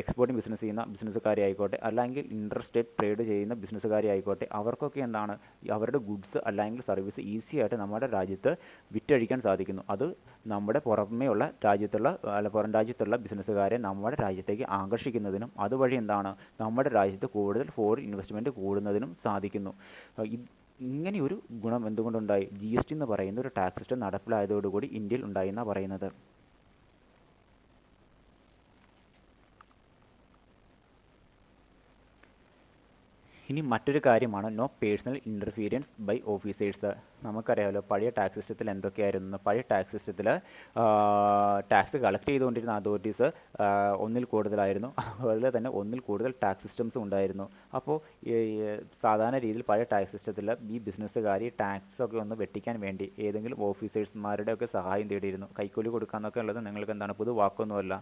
എക്സ്പോർട്ടിംഗ് ബിസിനസ് ചെയ്യുന്ന ബിസിനസ്സുകാരെ ആയിക്കോട്ടെ, അല്ലെങ്കിൽ ഇൻ്റർ സ്റ്റേറ്റ് ട്രേഡ് ചെയ്യുന്ന ബിസിനസ്സുകാരെ ആയിക്കോട്ടെ, അവർക്കൊക്കെ എന്താണ് അവരുടെ ഗുഡ്സ് അല്ലെങ്കിൽ സർവീസ് ഈസി ആയിട്ട് നമ്മുടെ രാജ്യത്ത് വിറ്റഴിക്കാൻ സാധിക്കുന്നു. അത് നമ്മുടെ പുറമേയുള്ള പുറം രാജ്യത്തുള്ള ബിസിനസ്സുകാരെ നമ്മുടെ രാജ്യത്തേക്ക് ആകർഷിക്കുന്നതിനും അതുവഴി എന്താണ് നമ്മുടെ രാജ്യത്ത് കൂടുതൽ ഫോറിൻ ഇൻവെസ്റ്റ്മെൻറ്റ് കൂടുന്നതിനും സാധിക്കുന്നു. ഇങ്ങനെയൊരു ഗുണം എന്തുകൊണ്ടുണ്ടായി? GST എന്ന് പറയുന്ന ഒരു ടാക്സ് സിസ്റ്റം നടപ്പിലായതോടുകൂടി ഇന്ത്യയിൽ ഉണ്ടായി എന്നാണ് പറയുന്നത്. ഇനി മറ്റൊരു കാര്യമാണ് no personal interference by officers. നമുക്കറിയാമല്ലോ പഴയ ടാക്സ് സിസ്റ്റത്തിൽ എന്തൊക്കെയായിരുന്നു. പഴയ ടാക്സ് സിസ്റ്റത്തിൽ ടാക്സ് കളക്ട് ചെയ്തുകൊണ്ടിരുന്ന അതോറിറ്റീസ് ഒന്നിൽ കൂടുതലായിരുന്നു. അതുപോലെ തന്നെ ഒന്നിൽ കൂടുതൽ ടാക്സ് സിസ്റ്റംസും ഉണ്ടായിരുന്നു. അപ്പോൾ സാധാരണ രീതിയിൽ പഴയ ടാക്സ് സിസ്റ്റത്തിൽ ഈ ബിസിനസ്സുകാർ ഈ ടാക്സൊക്കെ ഒന്ന് വെട്ടിക്കാൻ വേണ്ടി ഏതെങ്കിലും ഓഫീസേഴ്സ്മാരുടെ ഒക്കെ സഹായം തേടിയിരുന്നു. കൈക്കൂലി കൊടുക്കാമെന്നൊക്കെ ഉള്ളത് നിങ്ങൾക്ക് എന്താണ് പുതു വാക്കൊന്നുമല്ല.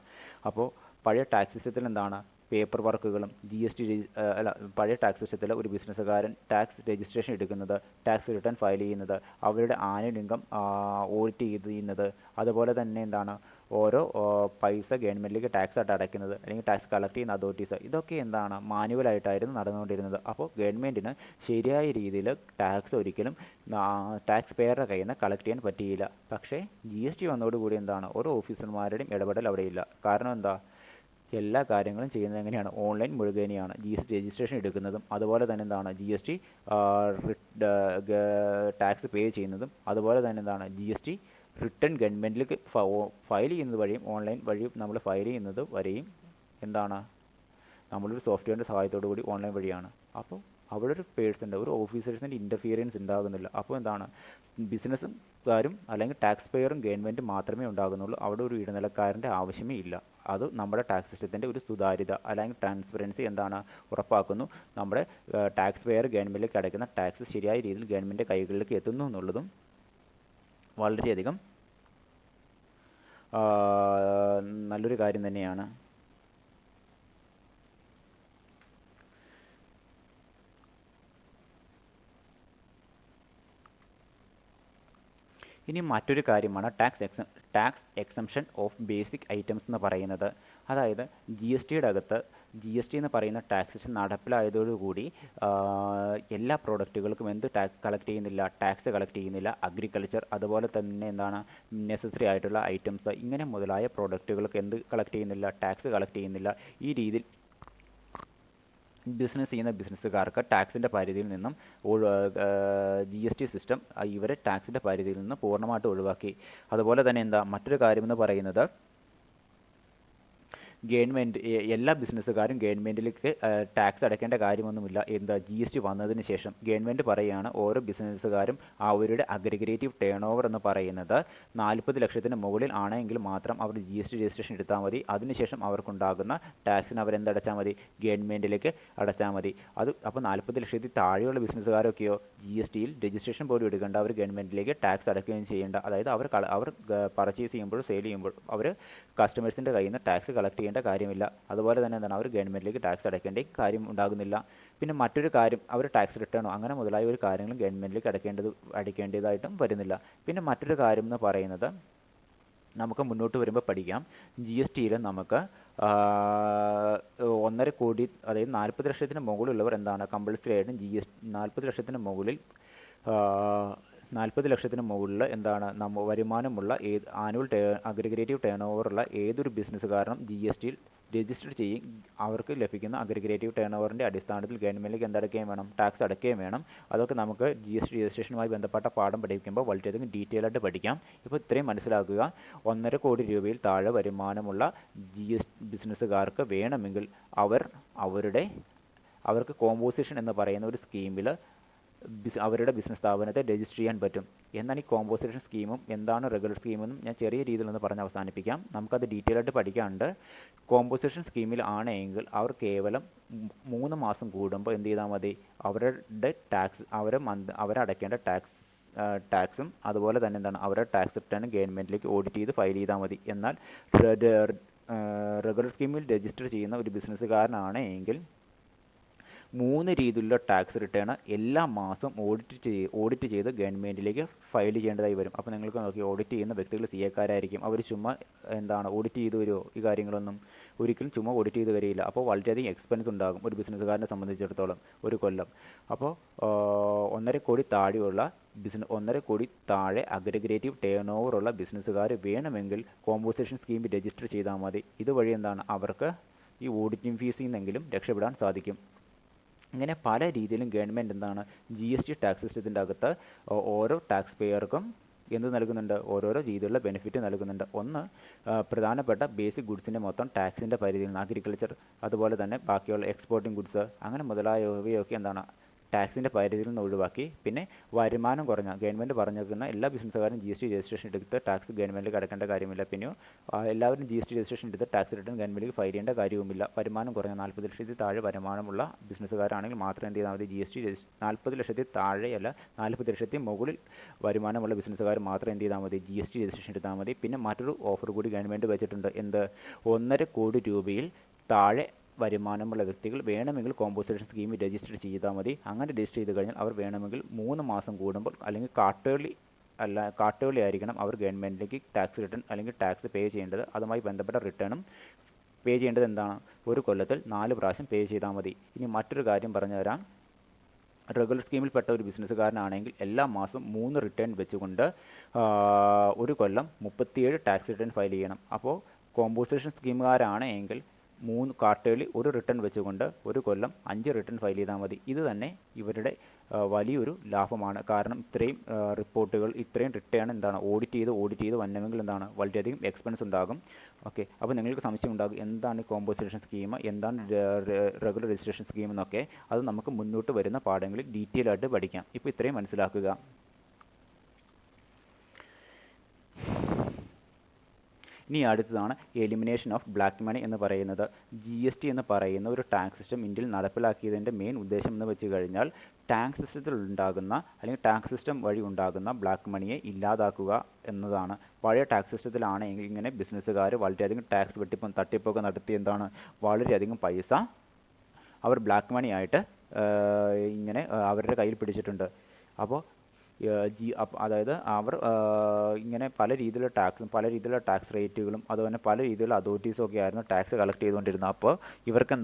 അപ്പോൾ പഴയ ടാക്സ് സിസ്റ്റത്തിൽ എന്താണ് പേപ്പർ വർക്കുകളും പഴയ ടാക്സ് സിസ്റ്റത്തിൽ ഒരു ബിസിനസ്സുകാരൻ ടാക്സ് രജിസ്ട്രേഷൻ എടുക്കുന്നത്, ടാക്സ് റിട്ടേൺ ഫയൽ ചെയ്യുന്നത്, അവരുടെ ആനുവൽ ഇൻകം ഓഡിറ്റ് ചെയ്യുന്നത്, അതുപോലെ തന്നെ എന്താണ് ഓരോ പൈസ ഗവൺമെൻറ്റിലേക്ക് ടാക്സ് ആയിട്ട് അടയ്ക്കുന്നത് അല്ലെങ്കിൽ ടാക്സ് കളക്ട് ചെയ്യുന്ന അതോറിറ്റീസ്, ഇതൊക്കെ എന്താണ് മാനുവലായിട്ടായിരുന്നു നടന്നുകൊണ്ടിരുന്നത്. അപ്പോൾ ഗവൺമെൻറ്റിന് ശരിയായ രീതിയിൽ ടാക്സ് ഒരിക്കലും ടാക്സ് പേയറുടെ കയ്യിൽ നിന്ന് കളക്ട് ചെയ്യാൻ പറ്റിയില്ല. പക്ഷേ GST വന്നതോടുകൂടി എന്താണ് ഓരോ ഓഫീസർമാരുടെയും ഇടപെടൽ അവിടെയില്ല. കാരണം എന്താ, എല്ലാ കാര്യങ്ങളും ചെയ്യുന്നത് എങ്ങനെയാണ്? ഓൺലൈൻ മുഴുവനെയാണ് GST രജിസ്ട്രേഷൻ എടുക്കുന്നതും അതുപോലെ തന്നെ എന്താണ് GST ടാക്സ് പേ ചെയ്യുന്നതും അതുപോലെ തന്നെ എന്താണ് GST റിട്ടേൺ ഗവൺമെൻറ്റിലേക്ക് ഫയൽ ചെയ്യുന്നത് വഴിയും ഓൺലൈൻ വഴിയും നമ്മൾ ഫയൽ ചെയ്യുന്നത് വരെയും എന്താണ് നമ്മളൊരു സോഫ്റ്റ്വെയറിൻ്റെ സഹായത്തോടു കൂടി ഓൺലൈൻ വഴിയാണ്. അപ്പോൾ അവിടെ ഒരു പേഴ്സൻ്റെ ഒരു ഓഫീസേഴ്സിൻ്റെ ഇൻ്റർഫിയറൻസ് ഉണ്ടാകുന്നില്ല. അപ്പോൾ എന്താണ് ബിസിനസ്സുകാരും അല്ലെങ്കിൽ ടാക്സ് പേയറും ഗവൺമെൻറ്റും മാത്രമേ ഉണ്ടാകുന്നുള്ളൂ. അവിടെ ഒരു ഇടനിലക്കാരൻ്റെ ആവശ്യമേ ഇല്ല. അത് നമ്മുടെ ടാക്സ് സിസ്റ്റത്തിൻ്റെ ഒരു സുതാര്യത അല്ലെങ്കിൽ ട്രാൻസ്പെറൻസി എന്താണ് ഉറപ്പാക്കുന്നു. നമ്മുടെ ടാക്സ് പെയർ ഗവൺമെൻറ്റിലേക്ക് അടയ്ക്കുന്ന ടാക്സ് ശരിയായ രീതിയിൽ ഗവൺമെൻറ് കൈകളിലേക്ക് എത്തുന്നു എന്നുള്ളതും വളരെയധികം നല്ലൊരു കാര്യം തന്നെയാണ്. ഇനി മറ്റൊരു കാര്യമാണ് tax exemption of basic items എന്ന് പറയുന്നത്. അതായത് GSTയുടെ അകത്ത് GST എന്ന് പറയുന്ന ടാക്സേഷൻ നടപ്പിലായതോടുകൂടി എല്ലാ പ്രോഡക്റ്റുകൾക്കും എന്ത് കളക്ട് ചെയ്യുന്നില്ല, ടാക്സ് കളക്ട് ചെയ്യുന്നില്ല. അഗ്രികൾച്ചർ അതുപോലെ തന്നെ എന്താണ് നെസസറി ആയിട്ടുള്ള ഐറ്റംസ് ഇങ്ങനെ മുതലായ പ്രോഡക്റ്റുകൾക്ക് എന്ത് കളക്ട് ചെയ്യുന്നില്ല, ടാക്സ് കളക്ട് ചെയ്യുന്നില്ല. ഈ രീതിയിൽ ബിസിനസ് ചെയ്യുന്ന ബിസിനസ്സുകാർക്ക് ടാക്സിൻ്റെ പരിധിയിൽ നിന്നും GST സിസ്റ്റം ഇവരെ ടാക്സിൻ്റെ പരിധിയിൽ നിന്ന് പൂർണ്ണമായിട്ട് ഒഴിവാക്കി. അതുപോലെ തന്നെ എന്താ മറ്റൊരു കാര്യമെന്ന് പറയുന്നത് എല്ലാ ബിസിനസ്സുകാരും ഗവൺമെൻറ്റിലേക്ക് ടാക്സ് അടയ്ക്കേണ്ട കാര്യമൊന്നുമില്ല. എന്താ GST വന്നതിന് ശേഷം ഗവൺമെൻറ് പറയുകയാണ് ഓരോ ബിസിനസ്സുകാരും അവരുടെ അഗ്രിഗേറ്റീവ് ടേൺ ഓവർ എന്ന് പറയുന്നത് 40 ലക്ഷത്തിന് മുകളിൽ ആണെങ്കിൽ മാത്രം അവർ GST രജിസ്ട്രേഷൻ എടുത്താൽ മതി. അതിനുശേഷം അവർക്കുണ്ടാകുന്ന ടാക്സിന് അവരെന്തടച്ചാൽ മതി, ഗവൺമെൻറ്റിലേക്ക് അടച്ചാൽ മതി. അപ്പോൾ 40 ലക്ഷത്തിൽ താഴെയുള്ള ബിസിനസ്സുകാരൊക്കെയോ GSTയിൽ രജിസ്ട്രേഷൻ പോലും എടുക്കേണ്ട, അവർ ഗവൺമെൻറ്റിലേക്ക് ടാക്സ് അടയ്ക്കുകയും ചെയ്യേണ്ട. അതായത് അവർ പർച്ചേസ് ചെയ്യുമ്പോൾ സെയിൽ ചെയ്യുമ്പോൾ അവർ കസ്റ്റമേഴ്സിൻ്റെ കയ്യിൽ നിന്ന് ടാക്സ് കളക്ട് ചെയ്യേണ്ട കാര്യമില്ല. അതുപോലെ തന്നെ എന്താണ് അവർ ഗവൺമെൻറ്റിലേക്ക് ടാക്സ് അടയ്ക്കേണ്ട കാര്യം ഉണ്ടാകുന്നില്ല. പിന്നെ മറ്റൊരു കാര്യം അവർ ടാക്സ് റിട്ടേണോ അങ്ങനെ മുതലായ ഒരു കാര്യങ്ങളും ഗവൺമെൻറ്റിലേക്ക് അടയ്ക്കേണ്ടതായിട്ടും വരുന്നില്ല. പിന്നെ മറ്റൊരു കാര്യം എന്ന് പറയുന്നത് നമുക്ക് മുന്നോട്ട് വരുമ്പോൾ പഠിക്കാം. GSTയിൽ നമുക്ക് 1.5 കോടി അതായത് 40 ലക്ഷത്തിന് മുകളിലുള്ളവർ എന്താണ് കമ്പൾസറി ആയിട്ടും GST 40 ലക്ഷത്തിന് മുകളിൽ 40 ലക്ഷത്തിന് മുകളിൽ എന്താണ് വരുമാനമുള്ള ആനുവൽ അഗ്രിഗേറ്റീവ് ടേൺ ഓവറുള്ള ഏതൊരു ബിസിനസ്സുകാരനും GSTയിൽ രജിസ്റ്റർ ചെയ്യും. അവർക്ക് ലഭിക്കുന്ന അഗ്രിഗേറ്റീവ് ടേൺ ഓവറിൻ്റെ അടിസ്ഥാനത്തിൽ ഗവൺമെൻറ്റിലേക്ക് എന്തടക്കുകയും വേണം, ടാക്സ് അടയ്ക്കുകയും വേണം. അതൊക്കെ നമുക്ക് GST രജിസ്ട്രേഷനുമായി ബന്ധപ്പെട്ട പാഠം പഠിക്കുമ്പോൾ വളരെയധികം ഡീറ്റെയിൽ ആയിട്ട് പഠിക്കാം. ഇപ്പോൾ ഇത്രയും മനസ്സിലാക്കുക. 1.5 കോടി രൂപയിൽ താഴെ വരുമാനമുള്ള ബിസിനസ്സുകാർക്ക് വേണമെങ്കിൽ അവർക്ക് കോമ്പോസിഷൻ എന്ന് പറയുന്ന ഒരു സ്കീമിൽ അവരുടെ ബിസിനസ് സ്ഥാപനത്തെ രജിസ്റ്റർ ചെയ്യാൻ പറ്റും. എന്നാൽ ഈ കോമ്പോസിഷൻ സ്കീമും എന്താണ് റെഗുലർ സ്കീമെന്നും ഞാൻ ചെറിയ രീതിയിൽ ഒന്ന് പറഞ്ഞ് അവസാനിപ്പിക്കാം. നമുക്കത് ഡീറ്റെയിൽ ആയിട്ട് പഠിക്കാനുണ്ട്. കോമ്പോസിഷൻ സ്കീമിൽ ആണെങ്കിൽ അവർ കേവലം 3 മാസം കൂടുമ്പോൾ എന്ത് ചെയ്താൽ മതി, അവരുടെ ടാക്സ് അവരടയ്ക്കേണ്ട ടാക്സും അതുപോലെ തന്നെ എന്താണ് അവരുടെ ടാക്സ് റിട്ടേൺ ഗവൺമെൻറ്റിലേക്ക് ഓഡിറ്റ് ചെയ്ത് ഫയൽ ചെയ്താൽ മതി. എന്നാൽ റെഗുലർ സ്കീമിൽ രജിസ്റ്റർ ചെയ്യുന്ന ഒരു ബിസിനസ്സുകാരനാണെങ്കിൽ 3 രീതിയിലുള്ള ടാക്സ് റിട്ടേൺ എല്ലാ മാസം ഓഡിറ്റ് ചെയ്ത് ഗവൺമെൻറ്റിലേക്ക് ഫയൽ ചെയ്യേണ്ടതായി വരും. അപ്പോൾ നിങ്ങൾക്ക് നോക്കി ഓഡിറ്റ് ചെയ്യുന്ന വ്യക്തികൾ സി എക്കാരായിരിക്കും. അവർ ചുമ്മാ ഓഡിറ്റ് ചെയ്ത് വരുമോ? ഈ കാര്യങ്ങളൊന്നും ഒരിക്കലും ചുമ്മാ ഓഡിറ്റ് ചെയ്ത് വരില്ല. അപ്പോൾ വളരെയധികം എക്സ്പെൻസ് ഉണ്ടാകും ഒരു ബിസിനസ്സുകാരനെ സംബന്ധിച്ചിടത്തോളം ഒരു കൊല്ലം. അപ്പോൾ 1.5 കോടി താഴെയുള്ള 1.5 കോടി താഴെ അഗ്രഗേറ്റീവ് ടേൺ ഓവറുള്ള ബിസിനസ്സുകാർ വേണമെങ്കിൽ കോമ്പോസേഷൻ സ്കീം രജിസ്റ്റർ ചെയ്താൽ മതി. ഇതുവഴി അവർക്ക് ഈ ഓഡിറ്റിംഗ് ഫീസിൽ നിന്നെങ്കിലും രക്ഷപ്പെടാൻ സാധിക്കും. ഇങ്ങനെ പല രീതിയിലും ഗവൺമെൻറ് GST ടാക്സ് സിസ്റ്റത്തിൻ്റെ അകത്ത് ഓരോ ടാക്സ് പേയർക്കും എന്ത് നൽകുന്നുണ്ട്? ഓരോരോ രീതിയിലുള്ള ബെനിഫിറ്റ് നൽകുന്നുണ്ട്. ഒന്ന്, പ്രധാനപ്പെട്ട ബേസിക് ഗുഡ്സിൻ്റെ മൊത്തം ടാക്സിൻ്റെ പരിധിയിൽ നിന്ന് അഗ്രികൾച്ചർ, അതുപോലെ തന്നെ ബാക്കിയുള്ള എക്സ്പോർട്ടിംഗ് ഗുഡ്സ് അങ്ങനെ മുതലായവയൊക്കെ ടാക്സിൻ്റെ പരിധിയിൽ നിന്ന് ഒഴിവാക്കി. പിന്നെ വരുമാനം കുറഞ്ഞ ഗവൺമെൻറ് പറഞ്ഞിരിക്കുന്ന എല്ലാ ബിസിനസ്സുകാരും GST രജിസ്ട്രേഷൻ എടുത്ത് ടാക്സ് ഗവൺമെൻറ്റിലേക്ക് അടക്കേണ്ട കാര്യമില്ല. പിന്നെയോ എല്ലാവരും GST രജിസ്ട്രേഷൻ എടുത്ത് ടാക്സ് റിട്ടേൺ ഗവൺമെൻറ്റിലേക്ക് ഫയൽ ചെയ്യേണ്ട കാര്യവുമില്ല. വരുമാനം കുറഞ്ഞ 40 ലക്ഷത്തിൽ താഴെ വരുമാനമുള്ള ബിസിനസ്സുകാരാണെങ്കിൽ മാത്രം എന്ത് ചെയ്താൽ മതി? GST 40 ലക്ഷത്തിൽ താഴെയല്ല, 40 ലക്ഷത്തിൽ മുകളിൽ വരുമാനമുള്ള ബിസിനസ്സുകാർ മാത്രം എന്ത് ചെയ്താൽ മതി? GST രജിസ്ട്രേഷൻ എടുത്താൽ മതി. പിന്നെ മറ്റൊരു ഓഫർ കൂടി ഗവൺമെൻറ് വെച്ചിട്ടുണ്ട്. എന്ത്? 1.5 കോടി രൂപയിൽ താഴെ വരുമാനമുള്ള വ്യക്തികൾ വേണമെങ്കിൽ കോമ്പോസേഷൻ സ്കീം രജിസ്റ്റർ ചെയ്താൽ മതി. അങ്ങനെ രജിസ്റ്റർ ചെയ്ത് കഴിഞ്ഞാൽ അവർ വേണമെങ്കിൽ 3 മാസം കൂടുമ്പോൾ അല്ലെങ്കിൽ കാർട്ടേർലി ആയിരിക്കണം അവർ ഗവൺമെൻറ്റിലേക്ക് ടാക്സ് റിട്ടേൺ അല്ലെങ്കിൽ ടാക്സ് പേ ചെയ്യേണ്ടത്. അതുമായി ബന്ധപ്പെട്ട റിട്ടേണും പേ ചെയ്യേണ്ടത് ഒരു കൊല്ലത്തിൽ 4 പ്രാവശ്യം പേ ചെയ്താൽ മതി. ഇനി മറ്റൊരു കാര്യം പറഞ്ഞു തരാം. റെഗുലർ സ്കീമിൽപ്പെട്ട ഒരു ബിസിനസ്സുകാരനാണെങ്കിൽ എല്ലാ മാസം 3 റിട്ടേൺ വെച്ചുകൊണ്ട് ഒരു കൊല്ലം 37 ടാക്സ് റിട്ടേൺ ഫയൽ ചെയ്യണം. അപ്പോൾ കോമ്പോസേഷൻ സ്കീമുകാരാണെങ്കിൽ 3 ക്വാർട്ടേർലി 1 റിട്ടേൺ വെച്ചുകൊണ്ട് ഒരു കൊല്ലം 5 റിട്ടേൺ ഫയൽ ചെയ്താൽ മതി. ഇത് തന്നെ ഇവരുടെ വലിയൊരു ലാഭമാണ്. കാരണം ഇത്രയും റിപ്പോർട്ടുകൾ, ഇത്രയും റിട്ടേൺ ഓഡിറ്റ് ചെയ്ത് വന്നെങ്കിൽ വളരെയധികം എക്സ്പെൻസ് ഉണ്ടാകും. ഓക്കെ, അപ്പോൾ നിങ്ങൾക്ക് സംശയം ഉണ്ടാകും എന്താണ് കോമ്പോസേഷൻ സ്കീം, എന്താണ് റെഗുലർ രജിസ്ട്രേഷൻ സ്കീം എന്നൊക്കെ. അത് നമുക്ക് മുന്നോട്ട് വരുന്ന പാഠങ്ങളിൽ ഡീറ്റെയിൽ ആയിട്ട് പഠിക്കാം. ഇപ്പോൾ ഇത്രയും മനസ്സിലാക്കുക. ഇനി അടുത്തതാണ് എലിമിനേഷൻ ഓഫ് ബ്ലാക്ക് മണി എന്ന് പറയുന്നത്. GST എന്ന് പറയുന്ന ഒരു ടാക്സ് സിസ്റ്റം ഇന്ത്യയിൽ നടപ്പിലാക്കിയതിൻ്റെ മെയിൻ ഉദ്ദേശം എന്ന് വെച്ച് കഴിഞ്ഞാൽ ടാക്സ് സിസ്റ്റത്തിൽ ഉണ്ടാകുന്ന അല്ലെങ്കിൽ ടാക്സ് സിസ്റ്റം വഴി ഉണ്ടാകുന്ന ബ്ലാക്ക് മണിയെ ഇല്ലാതാക്കുക എന്നതാണ്. പഴയ ടാക്സ് സിസ്റ്റത്തിലാണെങ്കിൽ ഇങ്ങനെ ബിസിനസ്സുകാർ വളരെയധികം ടാക്സ് വെട്ടിപ്പും തട്ടിപ്പൊക്കെ നടത്തി വളരെയധികം പൈസ അവർ ബ്ലാക്ക് മണി ആയിട്ട് ഇങ്ങനെ അവരുടെ കയ്യിൽ പിടിച്ചിട്ടുണ്ട്. അപ്പോൾ അതായത് അവർ ഇങ്ങനെ പല രീതിയിലുള്ള ടാക്സ് റേറ്റുകളും അതുപോലെ പല രീതിയിലുള്ള അതോറിറ്റീസും ഒക്കെ ആയിരുന്നു ടാക്സ് കളക്ട് ചെയ്തുകൊണ്ടിരുന്നത്. അപ്പോൾ ഇവർക്ക്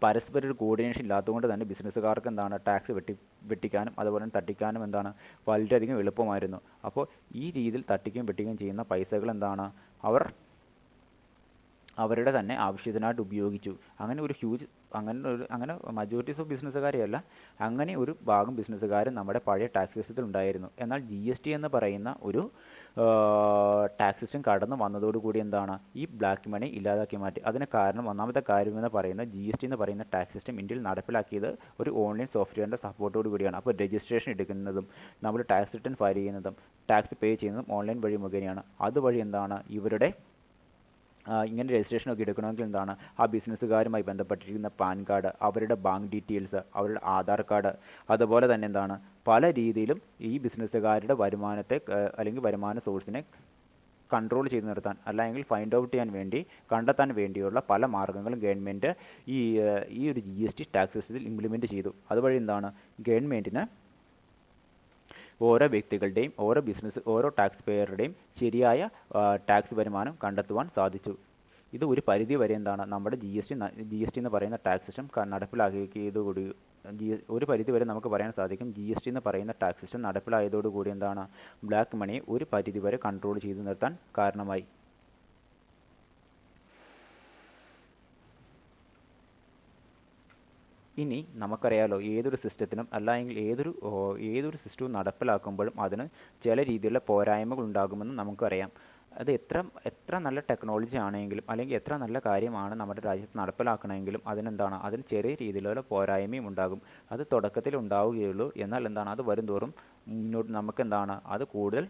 പരസ്പരം ഒരു കോർഡിനേഷൻ ഇല്ലാത്തതുകൊണ്ട് തന്നെ ബിസിനസ്സുകാർക്ക് ടാക്സ് വെട്ടിക്കാനും അതുപോലെ തന്നെ തട്ടിക്കാനും വളരെയധികം എളുപ്പമായിരുന്നു. അപ്പോൾ ഈ രീതിയിൽ തട്ടിക്കുകയും വെട്ടിക്കുകയും ചെയ്യുന്ന പൈസകൾ അവർ അവരുടെ തന്നെ ആവശ്യത്തിനായിട്ട് ഉപയോഗിച്ചു. അങ്ങനെ മജോറിറ്റീസ് ഓഫ് ബിസിനസ്സുകാരെയല്ല, അങ്ങനെ ഒരു ഭാഗം ബിസിനസ്സുകാരും നമ്മുടെ പഴയ ടാക്സ് സിസ്റ്റത്തിൽ ഉണ്ടായിരുന്നു. എന്നാൽ GST എന്ന് പറയുന്ന ഒരു ടാക്സ് സിസ്റ്റം കടന്നു വന്നതോടുകൂടി ഈ ബ്ലാക്ക് മണി ഇല്ലാതാക്കി മാറ്റി. അതിന് കാരണം ഒന്നാമത്തെ കാര്യം എന്ന് പറയുന്നത് GST എന്ന് പറയുന്ന ടാക്സ് സിസ്റ്റം ഇന്ത്യയിൽ നടപ്പിലാക്കിയത് ഒരു ഓൺലൈൻ സോഫ്റ്റ്വെയറിൻ്റെ സപ്പോർട്ടോട് കൂടിയാണ്. അപ്പോൾ രജിസ്ട്രേഷൻ എടുക്കുന്നതും നമ്മൾ ടാക്സ് റിട്ടേൺ ഫയൽ ചെയ്യുന്നതും ടാക്സ് പേ ചെയ്യുന്നതും ഓൺലൈൻ വഴി മുഖേനയാണ്. അതുവഴി ഇവരുടെ ഇങ്ങനെ രജിസ്ട്രേഷനൊക്കെ എടുക്കണമെങ്കിൽ ആ ബിസിനസ്സുകാരുമായി ബന്ധപ്പെട്ടിരിക്കുന്ന പാൻ കാർഡ്, അവരുടെ ബാങ്ക് ഡീറ്റെയിൽസ്, അവരുടെ ആധാർ കാർഡ്, അതുപോലെ തന്നെ പല രീതിയിലും ഈ ബിസിനസ്സുകാരുടെ വരുമാനത്തെ അല്ലെങ്കിൽ വരുമാന സോഴ്സിനെ കൺട്രോൾ ചെയ്ത് നിർത്താൻ അല്ലെങ്കിൽ ഫൈൻഡ് ഔട്ട് ചെയ്യാൻ വേണ്ടി കണ്ടെത്താൻ വേണ്ടിയുള്ള പല മാർഗ്ഗങ്ങളും ഗവൺമെൻറ് ഈ ഒരു GST ടാക്സ് സിസ്റ്റത്തിൽ ഇംപ്ലിമെൻറ്റ് ചെയ്തു. അതുവഴി ഗവൺമെൻറ്റിന് ഓരോ വ്യക്തികളുടെയും ഓരോ ടാക്സ് പേയറുടെയും ശരിയായ ടാക്സ് വരുമാനം കണ്ടെത്തുവാൻ സാധിച്ചു. ഇത് ഒരു പരിധി വരെ നമ്മുടെ GST എന്ന് പറയുന്ന ടാക്സ് സിസ്റ്റം നടപ്പിലാക്കിയതോടുകൂടി ഒരു പരിധി വരെ നമുക്ക് പറയാൻ സാധിക്കും GST എന്ന് പറയുന്ന ടാക്സ് സിസ്റ്റം നടപ്പിലായതോടുകൂടി ബ്ലാക്ക് മണിയെ ഒരു പരിധി വരെ കൺട്രോൾ ചെയ്തു നിർത്താൻ കാരണമായി. ഇനി നമുക്കറിയാലോ ഏതൊരു സിസ്റ്റത്തിനും അല്ലെങ്കിൽ ഏതൊരു സിസ്റ്റവും നടപ്പിലാക്കുമ്പോഴും അതിന് ചില രീതിയിലുള്ള പോരായ്മകൾ ഉണ്ടാകുമെന്ന് നമുക്കറിയാം. അത് എത്ര നല്ല ടെക്നോളജി ആണെങ്കിലും അല്ലെങ്കിൽ എത്ര നല്ല കാര്യമാണ് നമ്മുടെ രാജ്യത്ത് നടപ്പിലാക്കണമെങ്കിലും അതിന് ചെറിയ രീതിയിലുള്ള പോരായ്മയും ഉണ്ടാകും. അത് തുടക്കത്തിൽ ഉണ്ടാവുകയുള്ളൂ. എന്നാൽ അത് വരുംതോറും മുന്നോട്ട് നമുക്ക് അത് കൂടുതൽ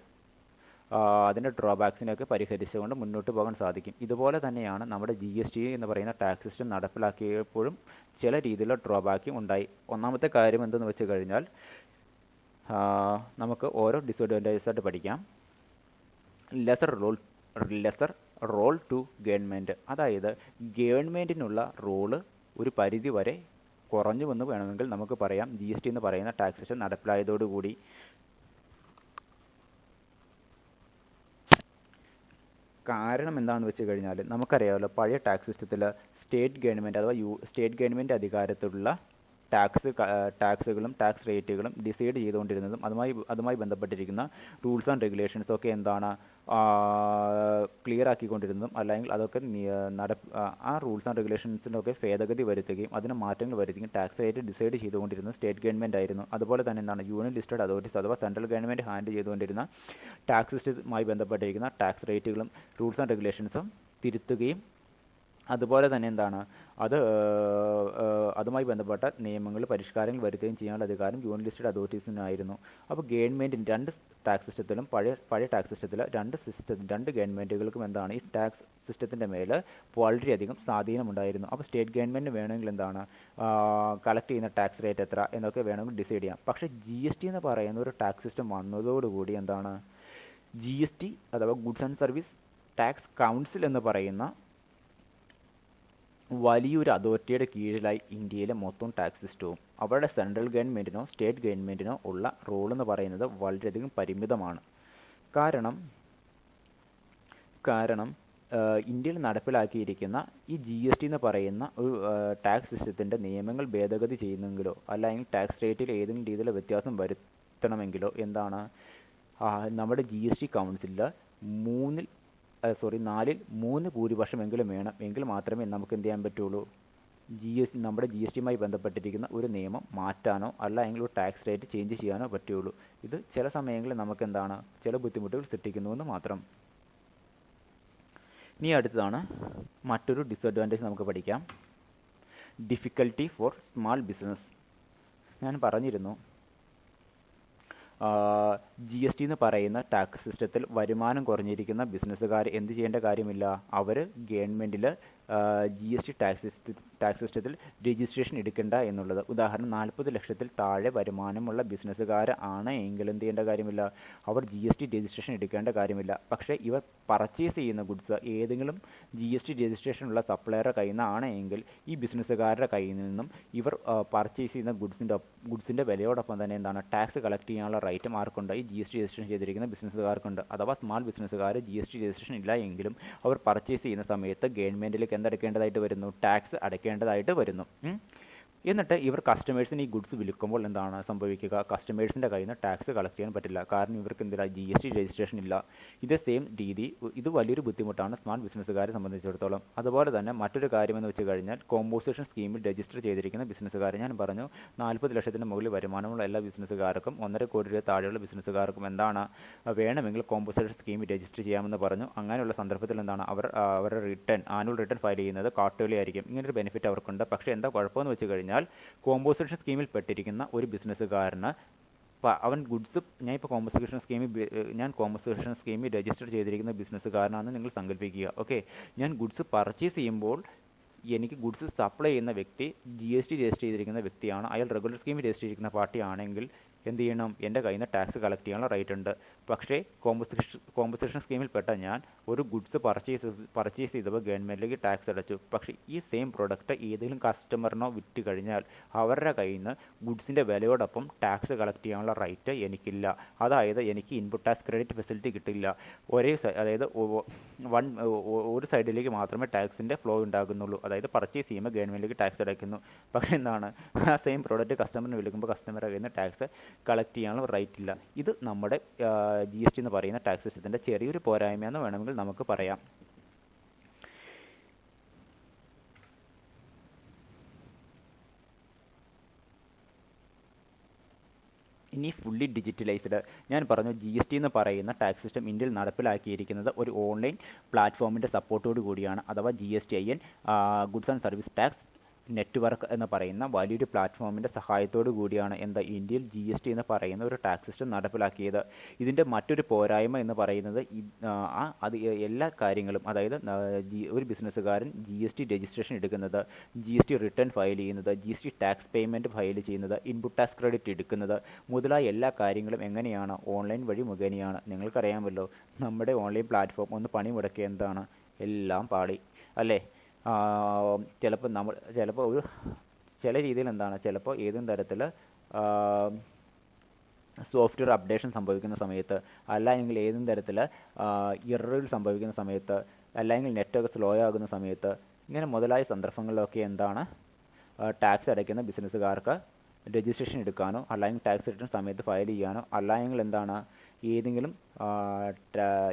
അതിൻ്റെ ഡ്രോബാക്സിനെയൊക്കെ പരിഹരിച്ചുകൊണ്ട് മുന്നോട്ട് പോകാൻ സാധിക്കും. ഇതുപോലെ തന്നെയാണ് നമ്മുടെ GST എന്ന് പറയുന്ന ടാക്സ് സിസ്റ്റം നടപ്പിലാക്കിയപ്പോഴും ചില രീതിയിലുള്ള ഡ്രോബാക്കും ഉണ്ടായി. ഒന്നാമത്തെ കാര്യം എന്തെന്ന് വെച്ച് കഴിഞ്ഞാൽ നമുക്ക് ഓരോ ഡിസഡ്വാൻറ്റേജസായിട്ട് പഠിക്കാം. ലെസർ റോൾ ടു ഗവൺമെൻറ്, അതായത് ഗവൺമെൻറ്റിനുള്ള റോള് ഒരു പരിധി വരെ കുറഞ്ഞുവെന്ന് വേണമെങ്കിൽ നമുക്ക് പറയാം GST എന്ന് പറയുന്ന ടാക്സേഷൻ നടപ്പിലായതോടുകൂടി. കാരണം എന്താണെന്ന് വെച്ച് കഴിഞ്ഞാൽ നമുക്കറിയാമല്ലോ, പഴയ ടാക്സ് സിസ്റ്റത്തിൽ സ്റ്റേറ്റ് ഗവൺമെൻറ് അഥവാ സ്റ്റേറ്റ് ഗവൺമെൻറ് അധികാരത്തിലുള്ള ടാക്സുകളും ടാക്സ് റേറ്റുകളും ഡിസൈഡ് ചെയ്തുകൊണ്ടിരുന്നതും അതുമായി ബന്ധപ്പെട്ടിരിക്കുന്ന റൂൾസ് ആൻഡ് റെഗുലേഷൻസും ഒക്കെ എന്താണ് ക്ലിയർ ആക്കിക്കൊണ്ടിരുന്നതും, അല്ലെങ്കിൽ അതൊക്കെ ആ റൂൾസ് ആൻഡ് റെഗുലേഷൻസിൻ്റെ ഒക്കെ ഭേദഗതി വരുത്തുകയും അതിന് മാറ്റങ്ങൾ വരുത്തുകയും ടാക്സ് റേറ്റ് ഡിസൈഡ് ചെയ്തുകൊണ്ടിരുന്നത് സ്റ്റേറ്റ് ഗവൺമെൻറ് ആയിരുന്നു. അതുപോലെ തന്നെ എന്താണ് യൂണിയൻ ലിസ്റ്റഡ് അതോറിറ്റീസ് അഥവാ സെൻട്രൽ ഗവൺമെൻറ് ഹാൻഡിൽ ചെയ്തുകൊണ്ടിരുന്ന ടാക്സ് സിസ്റ്റവുമായി ബന്ധപ്പെട്ടിരിക്കുന്ന ടാക്സ് റേറ്റുകളും റൂൾസ് ആൻഡ് റെഗുലേഷൻസും തിരുത്തുകയും അതുപോലെ തന്നെ എന്താണ് അതുമായി ബന്ധപ്പെട്ട നിയമങ്ങൾ പരിഷ്കാരങ്ങൾ വരുത്തുകയും ചെയ്യാനുള്ള അധികാരം യൂണിയൻ ലിസ്റ്റഡ് അതോറിറ്റീസിനായിരുന്നു. അപ്പോൾ ഗവൺമെൻറ്റിന് രണ്ട് ടാക്സ് സിസ്റ്റത്തിലും പഴയ ടാക്സ് സിസ്റ്റത്തിൽ രണ്ട് ഗവൺമെൻറ്റുകൾക്കും എന്താണ് ഈ ടാക്സ് സിസ്റ്റത്തിൻ്റെ മേൽ വളരെയധികം സ്വാധീനമുണ്ടായിരുന്നു. അപ്പോൾ സ്റ്റേറ്റ് ഗവൺമെൻറ്റിന് വേണമെങ്കിൽ എന്താണ് കളക്ട് ചെയ്യുന്ന ടാക്സ് റേറ്റ് എത്ര എന്നൊക്കെ വേണമെങ്കിൽ ഡിസൈഡ് ചെയ്യാം. പക്ഷേ GST എന്ന് പറയുന്ന ഒരു ടാക്സ് സിസ്റ്റം വന്നതോടുകൂടി എന്താണ് GST അഥവാ goods and service tax council എന്ന് പറയുന്ന വലിയൊരു അതോറിറ്റിയുടെ കീഴിലായി ഇന്ത്യയിലെ മൊത്തം ടാക്സ് സിസ്റ്റവും. അവരുടെ സെൻട്രൽ ഗവൺമെൻറ്റിനോ സ്റ്റേറ്റ് ഗവൺമെൻറ്റിനോ ഉള്ള റോൾ എന്ന് പറയുന്നത് വളരെയധികം പരിമിതമാണ്. കാരണം ഇന്ത്യയിൽ നടപ്പിലാക്കിയിരിക്കുന്ന ഈ GST എന്ന് പറയുന്ന ഒരു ടാക്സ് സിസ്റ്റത്തിൻ്റെ നിയമങ്ങൾ ഭേദഗതി ചെയ്യുന്നെങ്കിലോ അല്ലെങ്കിൽ ടാക്സ് റേറ്റിൽ ഏതെങ്കിലും രീതിയിലുള്ള വ്യത്യാസം വരുത്തണമെങ്കിലോ എന്താണ് നമ്മുടെ GST കൗൺസിലിൽ 4ൽ 3 ഭൂരിപക്ഷമെങ്കിലും വേണം. എങ്കിൽ മാത്രമേ നമുക്ക് എന്ത് ചെയ്യാൻ പറ്റുള്ളൂ, നമ്മുടെ GSTയുമായി ബന്ധപ്പെട്ടിരിക്കുന്ന ഒരു നിയമം മാറ്റാനോ അല്ലെങ്കിൽ ഒരു ടാക്സ് റേറ്റ് ചേഞ്ച് ചെയ്യാനോ പറ്റുള്ളൂ. ഇത് ചില സമയങ്ങളിൽ നമുക്ക് എന്താണ് ചില ബുദ്ധിമുട്ടുകൾ സൃഷ്ടിക്കുന്നുവെന്ന് മാത്രം. ഇനി അടുത്തതാണ് മറ്റൊരു ഡിസഡ്വാൻറ്റേജ് നമുക്ക് പഠിക്കാം. Difficulty for small business. ഞാൻ പറഞ്ഞിരുന്നു GST എന്ന് പറയുന്ന ടാക്സ് സിസ്റ്റത്തിൽ വരുമാനം കുറഞ്ഞിരിക്കുന്ന ബിസിനസ്സുകാർ എന്ത് ചെയ്യേണ്ട കാര്യമില്ല, അവർ ഗവൺമെൻറ്റിൽ GST ടാക്സ് സിസ്റ്റത്തിൽ രജിസ്ട്രേഷൻ എടുക്കേണ്ട എന്നുള്ളത്. ഉദാഹരണം 40 ലക്ഷത്തിൽ താഴെ വരുമാനമുള്ള ബിസിനസ്സുകാർ ആണ് എങ്കിൽ എന്ത് ചെയ്യേണ്ട കാര്യമില്ല, അവർ GST രജിസ്ട്രേഷൻ എടുക്കേണ്ട കാര്യമില്ല. പക്ഷേ ഇവർ പർച്ചേസ് ചെയ്യുന്ന ഗുഡ്സ് ഏതെങ്കിലും GST രജിസ്ട്രേഷനുള്ള സപ്ലയറുടെ കയ്യിൽ നിന്നാണ് എങ്കിൽ ഈ ബിസിനസ്സുകാരുടെ കയ്യിൽ നിന്നും ഇവർ പർച്ചേസ് ചെയ്യുന്ന ഗുഡ്സിൻ്റെ വിലയോടൊപ്പം തന്നെ എന്താണ് ടാക്സ് കളക്ട് ചെയ്യാനുള്ള റൈറ്റും ആർക്കുണ്ട്, ഈ GST രജിസ്ട്രേഷൻ ചെയ്തിരിക്കുന്ന ബിസിനസ്സുകാർക്കുണ്ട്. അഥവാ സ്മാൾ ബിസിനസ്സുകാർ GST രജിസ്ട്രേഷൻ ഇല്ല എങ്കിലും അവർ പർച്ചേസ് ചെയ്യുന്ന സമയത്ത് ഗവൺമെൻറ്റിലേക്ക് എന്തടക്കേണ്ടതായിട്ട് വരുന്നു, ടാക്സ് അടയ്ക്കേണ്ടതായിട്ട് വരുന്നു. എന്നിട്ട് ഇവർ കസ്റ്റമേഴ്സിന് ഈ ഗുഡ്സ് വിൽക്കുമ്പോൾ എന്താണ് സംഭവിക്കുക, കസ്റ്റമേഴ്സിൻ്റെ കയ്യിൽ നിന്ന് ടാക്സ് കളക്ട് ചെയ്യാൻ പറ്റില്ല. കാരണം ഇവർക്ക് എന്തില്ല, GST രജിസ്ട്രേഷൻ ഇല്ല. ഇതേ സെയിം രീതി ഇത് വലിയൊരു ബുദ്ധിമുട്ടാണ് സ്മാൾ ബിസിനസ്സുകാരെ സംബന്ധിച്ചിടത്തോളം. അതുപോലെ തന്നെ മറ്റൊരു കാര്യമെന്ന് വെച്ച് കഴിഞ്ഞാൽ കോമ്പോസിഷൻ സ്കീമിൽ രജിസ്റ്റർ ചെയ്തിരിക്കുന്ന ബിസിനസ്സുകാർ, ഞാൻ പറഞ്ഞു 40 ലക്ഷത്തിന് മുകളിൽ വരുമാനമുള്ള എല്ലാ ബിസിനസ്സുകാർക്കും 1.5 കോടി രൂപ താഴെയുള്ള ബിസിനസ്സുകാർക്കും എന്താണ് വേണമെങ്കിൽ കോമ്പോസിഷൻ സ്കീമിൽ രജിസ്റ്റർ ചെയ്യാമെന്ന് പറഞ്ഞു. അങ്ങനെയുള്ള സന്ദർഭത്തിൽ എന്താണ് അവരുടെ ആനുവൽ റിട്ടേൺ ഫയൽ ചെയ്യുന്നത് ക്വാർട്ടർലി ആയിരിക്കും. ഇങ്ങനൊരു ബെനിഫിറ്റ് അവർക്കുണ്ട്. പക്ഷേ എന്താ കുഴപ്പമെന്ന് വെച്ച് കഴിഞ്ഞാൽ കോമ്പോസിഷൻ സ്കീമിൽ പെട്ടിരിക്കുന്ന ഒരു ബിസിനസ്സുകാരന് അവൻ ഗുഡ്സ് ഞാൻ കോമ്പോസിഷൻ സ്കീമിൽ രജിസ്റ്റർ ചെയ്തിരിക്കുന്ന ബിസിനസ്സുകാരനാണെന്ന് നിങ്ങൾ സങ്കല്പിക്കുക. ഓക്കെ, ഞാൻ ഗുഡ്സ് പർച്ചേസ് ചെയ്യുമ്പോൾ എനിക്ക് ഗുഡ്സ് സപ്ലൈ ചെയ്യുന്ന വ്യക്തി GST രജിസ്റ്റർ ചെയ്തിരിക്കുന്ന വ്യക്തിയാണ്. അയാൾ റെഗുലർ സ്കീമിൽ രജിസ്റ്റർ ചെയ്തിരിക്കുന്ന പാർട്ടി ആണെങ്കിൽ എന്ത് ചെയ്യണം, എൻ്റെ കയ്യിൽ നിന്ന് ടാക്സ് കളക്ട് ചെയ്യാനുള്ള റൈറ്റ് ഉണ്ട്. പക്ഷേ കോമ്പോസിഷൻ സ്കീമിൽപ്പെട്ട ഞാൻ ഒരു ഗുഡ്സ് പർച്ചേസ് ചെയ്തപ്പോൾ ഗവൺമെൻറ്റിലേക്ക് ടാക്സ് അടച്ചു. പക്ഷേ ഈ സെയിം പ്രോഡക്റ്റ് ഏതെങ്കിലും കസ്റ്റമറിനോ വിറ്റ് കഴിഞ്ഞാൽ അവരുടെ കയ്യിൽ നിന്ന് ഗുഡ്സിൻ്റെ വിലയോടൊപ്പം ടാക്സ് കളക്ട് ചെയ്യാനുള്ള റൈറ്റ് എനിക്കില്ല. അതായത് എനിക്ക് ഇൻപുട്ട് ടാക്സ് ക്രെഡിറ്റ് ഫെസിലിറ്റി കിട്ടില്ല. അതായത് ഒരു സൈഡിലേക്ക് മാത്രമേ ടാക്സിൻ്റെ ഫ്ലോ ഉണ്ടാകുന്നുള്ളൂ. അതായത് പർച്ചേസ് ചെയ്യുമ്പോൾ ഗവൺമെൻറ്റിലേക്ക് ടാക്സ് അടയ്ക്കുന്നു. പക്ഷേ എന്താണ് ആ സെയിം പ്രോഡക്റ്റ് കസ്റ്റമറിന് വിൽക്കുമ്പോൾ കസ്റ്റമറുടെ കയ്യിൽ നിന്ന് ടാക്സ് കളക്ട് ചെയ്യാനുള്ള റൈറ്റ് ഇല്ല. ഇത് നമ്മുടെ GST എന്ന് പറയുന്ന ടാക്സ് സിസ്റ്റത്തിൻ്റെ ചെറിയൊരു പോരായ്മയെന്ന് വേണമെങ്കിൽ നമുക്ക് പറയാം. ഇനി ഫുള്ളി ഡിജിറ്റലൈസ്ഡ്. ഞാൻ പറഞ്ഞു GST എന്ന് പറയുന്ന ടാക്സ് സിസ്റ്റം ഇന്ത്യയിൽ നടപ്പിലാക്കിയിരിക്കുന്നത് ഒരു ഓൺലൈൻ പ്ലാറ്റ്ഫോമിൻ്റെ സപ്പോർട്ടോടു കൂടിയാണ്. അഥവാ GSTIN goods and service tax network എന്ന് പറയുന്ന വലിയൊരു പ്ലാറ്റ്ഫോമിൻ്റെ സഹായത്തോടു കൂടിയാണ് ഇന്ത്യയിൽ GST എന്ന് പറയുന്ന ഒരു ടാക്സ് സിസ്റ്റം നടപ്പിലാക്കിയത്. ഇതിൻ്റെ മറ്റൊരു പോരായ്മ എന്ന് പറയുന്നത് എല്ലാ കാര്യങ്ങളും, അതായത് ഒരു ബിസിനസ്സുകാരൻ GST രജിസ്ട്രേഷൻ എടുക്കുന്നത്, GST റിട്ടേൺ ഫയൽ ചെയ്യുന്നത്, GST ടാക്സ് പേയ്മെൻറ്റ് ഫയൽ ചെയ്യുന്നത്, ഇൻപുട്ട് ടാക്സ് ക്രെഡിറ്റ് എടുക്കുന്നത് മുതലായ എല്ലാ കാര്യങ്ങളും എങ്ങനെയാണ്, ഓൺലൈൻ വഴി മുഖേനയാണ്. നിങ്ങൾക്കറിയാമല്ലോ, നമ്മുടെ ഓൺലൈൻ പ്ലാറ്റ്ഫോം ഒന്ന് പണി മുടക്കിയ എന്താണ്, എല്ലാം പാളി അല്ലേ. ചിലപ്പോൾ ഒരു ചില രീതിയിൽ എന്താണ് ചിലപ്പോൾ ഏതും തരത്തിൽ സോഫ്റ്റ്വെയർ അപ്ഡേഷൻ സംഭവിക്കുന്ന സമയത്ത്, അല്ലെങ്കിൽ ഏതും തരത്തിൽ എററുകൾ സംഭവിക്കുന്ന സമയത്ത്, അല്ലെങ്കിൽ നെറ്റൊക്കെ സ്ലോ ആകുന്ന സമയത്ത്, ഇങ്ങനെ മുതലായ സന്ദർഭങ്ങളിലൊക്കെ എന്താണ് ടാക്സ് അടയ്ക്കുന്ന ബിസിനസ്സുകാർക്ക് രജിസ്ട്രേഷൻ എടുക്കാനോ അല്ലെങ്കിൽ ടാക്സ് റിട്ടേൺ സമയത്ത് ഫയൽ ചെയ്യാനോ അല്ലെങ്കിൽ എന്താണ് ഏതെങ്കിലും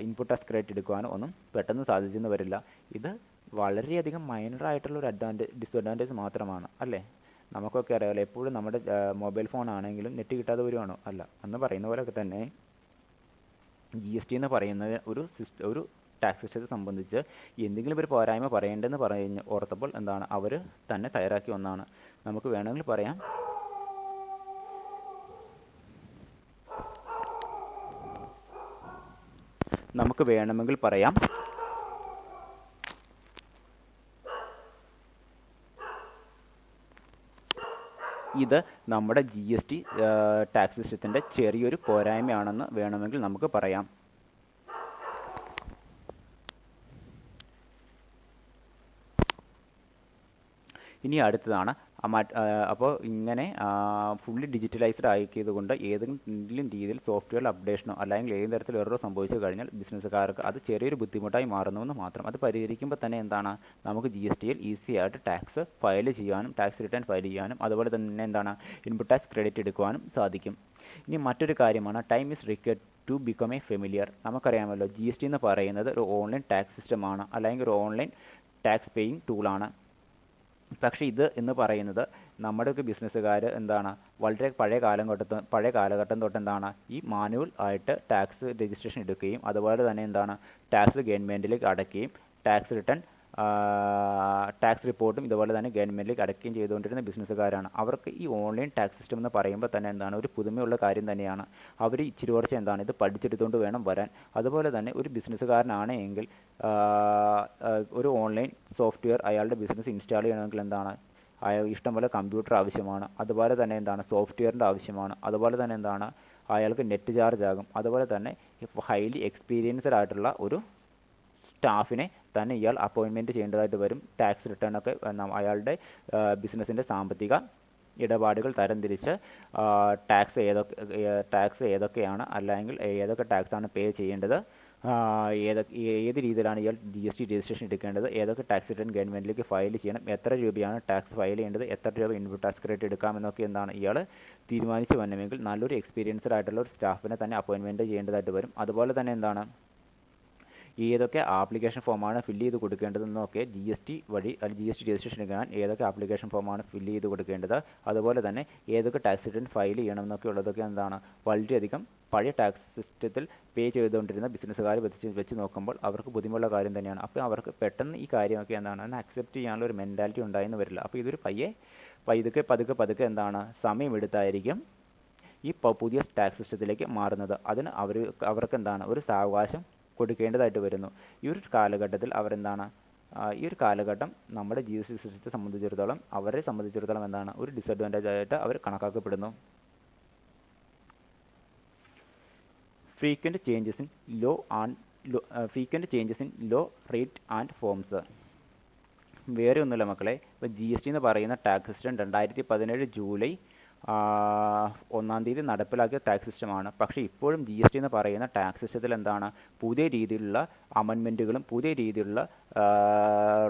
ഇൻപുട്ട് ടാക്സ് ക്രെഡിറ്റ് എടുക്കാനോ ഒന്നും പെട്ടെന്ന് സാധിച്ചെന്ന് വരില്ല. ഇത് വളരെയധികം മൈനറായിട്ടുള്ള ഒരു ഡിസ്അഡ്വാൻറ്റേജ് മാത്രമാണ് അല്ലേ. നമുക്കൊക്കെ അറിയാമല്ലോ, എപ്പോഴും നമ്മുടെ മൊബൈൽ ഫോൺ ആണെങ്കിലും നെറ്റ് കിട്ടാതെ വരുവാണോ? അല്ല. അന്ന് പറയുന്ന പോലെയൊക്കെ തന്നെ GST എന്ന് പറയുന്നത് ഒരു ടാക്സ് സിസ്റ്റത്തെ സംബന്ധിച്ച് എന്തെങ്കിലും ഒരു പോരായ്മ പറയേണ്ടതെന്ന് ഓർത്തപ്പോൾ എന്താണ് അവർ തന്നെ തയ്യാറാക്കി ഒന്നാണ്. നമുക്ക് വേണമെങ്കിൽ പറയാം, ഇത് നമ്മുടെ GST ടാക്സ് സിസ്റ്റത്തിൻ്റെ ചെറിയൊരു പോരായ്മയാണെന്ന് വേണമെങ്കിൽ നമുക്ക് പറയാം. ഇനി അടുത്തതാണ് അപ്പോൾ ഇങ്ങനെ ഫുള്ളി ഡിജിറ്റലൈസ്ഡ് ആക്കിയത് കൊണ്ട് ഏതെങ്കിലും രീതിയിൽ സോഫ്റ്റ്വെയർ അപ്ഡേഷനോ അല്ലെങ്കിൽ ഏത് തരത്തിൽ എററോ സംഭവിച്ചു കഴിഞ്ഞാൽ ബിസിനസ്സുകാർക്ക് അത് ചെറിയൊരു ബുദ്ധിമുട്ടായി മാറുന്നുവെന്ന് മാത്രം. അത് പരിഹരിക്കുമ്പോൾ തന്നെ എന്താണ് നമുക്ക് GSTയിൽ ഈസി ആയിട്ട് ടാക്സ് ഫയൽ ചെയ്യാനും ടാക്സ് റിട്ടേൺ ഫയൽ ചെയ്യാനും അതുപോലെ തന്നെ എന്താണ് ഇൻപുട്ട് ടാക്സ് ക്രെഡിറ്റ് എടുക്കുവാനും സാധിക്കും. ഇനി മറ്റൊരു കാര്യമാണ് time is required to become a familiar. നമുക്കറിയാമല്ലോ, GST എന്ന് പറയുന്നത് ഒരു ഓൺലൈൻ ടാക്സ് സിസ്റ്റമാണ് അല്ലെങ്കിൽ ഒരു ഓൺലൈൻ ടാക്സ് പേയിങ് ടൂളാണ്. പക്ഷേ ഇത് എന്ന് പറയുന്നത് നമ്മുടെയൊക്കെ ബിസിനസ്സുകാർ എന്താണ് വളരെ പഴയ കാലഘട്ടം തൊട്ട് എന്താണ് ഈ മാനുവൽ ആയിട്ട് ടാക്സ് രജിസ്ട്രേഷൻ എടുക്കുകയും അതുപോലെ തന്നെ എന്താണ് ടാക്സ് ഗവൺമെൻറ്റിലേക്ക് അടയ്ക്കുകയും ടാക്സ് റിപ്പോർട്ടും ഇതുപോലെ തന്നെ ഗവൺമെൻറ്റിലേക്ക് അടയ്ക്കുകയും ചെയ്തുകൊണ്ടിരുന്ന ബിസിനസ്സുകാരാണ്. അവർക്ക് ഈ ഓൺലൈൻ ടാക്സ് സിസ്റ്റം എന്ന് പറയുമ്പോൾ തന്നെ എന്താണ് ഒരു പുതുമയുള്ള കാര്യം തന്നെയാണ്. അവർ ഇച്ചിരി കുറച്ച് എന്താണ് ഇത് പഠിച്ചെടുത്തുകൊണ്ട് വേണം വരാൻ. അതുപോലെ തന്നെ ഒരു ബിസിനസ്സുകാരനാണ് എങ്കിൽ ഒരു ഓൺലൈൻ സോഫ്റ്റ്വെയർ അയാളുടെ ബിസിനസ് ഇൻസ്റ്റാൾ ചെയ്യണമെങ്കിൽ എന്താണ് ഇഷ്ടംപോലെ കമ്പ്യൂട്ടർ ആവശ്യമാണ്. അതുപോലെ തന്നെ എന്താണ് സോഫ്റ്റ്വെയറിൻ്റെ ആവശ്യമാണ്. അതുപോലെ തന്നെ എന്താണ് അയാൾക്ക് നെറ്റ് ചാർജ് ആകും. അതുപോലെ തന്നെ ഹൈലി എക്സ്പീരിയൻസ്ഡ് ആയിട്ടുള്ള ഒരു സ്റ്റാഫിനെ തന്നെ ഇയാൾ അപ്പോയിൻമെൻറ്റ് ചെയ്യേണ്ടതായിട്ട് വരും. ടാക്സ് റിട്ടേണൊക്കെ അയാളുടെ ബിസിനസ്സിൻ്റെ സാമ്പത്തിക ഇടപാടുകൾ തരംതിരിച്ച് ടാക്സ് ഏതൊക്കെയാണ് അല്ലെങ്കിൽ ഏതൊക്കെ ടാക്സാണ് പേ ചെയ്യേണ്ടത്, ഏത് രീതിയിലാണ് ഇയാൾ GST രജിസ്ട്രേഷൻ എടുക്കേണ്ടത്, ഏതൊക്കെ ടാക്സ് റിട്ടേൺ ഗവൺമെൻറ്റിലേക്ക് ഫയൽ ചെയ്യണം, എത്ര രൂപയാണ് ടാക്സ് ഫയൽ ചെയ്യേണ്ടത്, എത്ര രൂപ ഇൻപുട്ട് ടാക്സ് ക്രെഡിറ്റ് എടുക്കാമെന്നൊക്കെ എന്താണ് ഇയാൾ തീരുമാനിച്ച് വരണമെങ്കിൽ നല്ലൊരു എക്സ്പീരിയൻസ്ഡ് ആയിട്ടുള്ള ഒരു സ്റ്റാഫിനെ തന്നെ അപ്പോയിൻമെൻറ്റ് ചെയ്യേണ്ടതായിട്ട് വരും. അതുപോലെ തന്നെ എന്താണ് ഏതൊക്കെ ആപ്ലിക്കേഷൻ ഫോമാണ് ഫില്ല് ചെയ്ത് കൊടുക്കേണ്ടതെന്നൊക്കെ GST വഴി GST രജിസ്ട്രേഷൻ എടുക്കാൻ ഏതൊക്കെ ആപ്ലിക്കേഷൻ ഫോമാണ് ഫില്ല് ചെയ്ത് കൊടുക്കേണ്ടത്, അതുപോലെ തന്നെ ഏതൊക്കെ ടാക്സ് റിട്ടേൺ ഫയൽ ചെയ്യണം എന്നൊക്കെ ഉള്ളതൊക്കെ എന്താണ് വളരെയധികം പഴയ ടാക്സ് സിസ്റ്റത്തിൽ പേ ചെയ്തുകൊണ്ടിരുന്ന ബിസിനസ്സുകാർ വെച്ച് നോക്കുമ്പോൾ അവർക്ക് ബുദ്ധിമുട്ടുള്ള കാര്യം തന്നെയാണ്. അപ്പോൾ അവർക്ക് പെട്ടെന്ന് ഈ കാര്യമൊക്കെ എന്താണ് അക്സെപ്റ്റ് ചെയ്യാനുള്ള ഒരു മെൻറ്റാലിറ്റി ഉണ്ടായെന്ന് വരില്ല. അപ്പോൾ ഇതൊരു പതുക്കെ എന്താണ് സമയമെടുത്തായിരിക്കും ഈ പുതിയ ടാക്സ് സിസ്റ്റത്തിലേക്ക് മാറുന്നത്. അതിന് അവർക്ക് എന്താണ് ഒരു സാവകാശം കൊടുക്കേണ്ടതായിട്ട് വരുന്നു. ഈ ഒരു കാലഘട്ടത്തിൽ ഈ ഒരു കാലഘട്ടം നമ്മുടെ GST സിസ്റ്റത്തെ സംബന്ധിച്ചിടത്തോളം എന്താണ് ഒരു ഡിസഡ്വാൻറ്റേജ് ആയിട്ട് അവർ കണക്കാക്കപ്പെടുന്നു. Frequent changes in law rate and forms. വേറെ ഒന്നുമില്ല മക്കളെ, ഇപ്പോൾ GST എന്ന് പറയുന്ന ടാക്സ് സിസ്റ്റം 2017 ജൂലൈ 1-ാം തീയതി നടപ്പിലാക്കിയ ടാക്സ് സിസ്റ്റമാണ്. പക്ഷേ ഇപ്പോഴും GST എന്ന് പറയുന്ന ടാക്സ് സിസ്റ്റത്തിൽ എന്താണ് പുതിയ രീതിയിലുള്ള അമെൻമെൻറ്റുകളും പുതിയ രീതിയിലുള്ള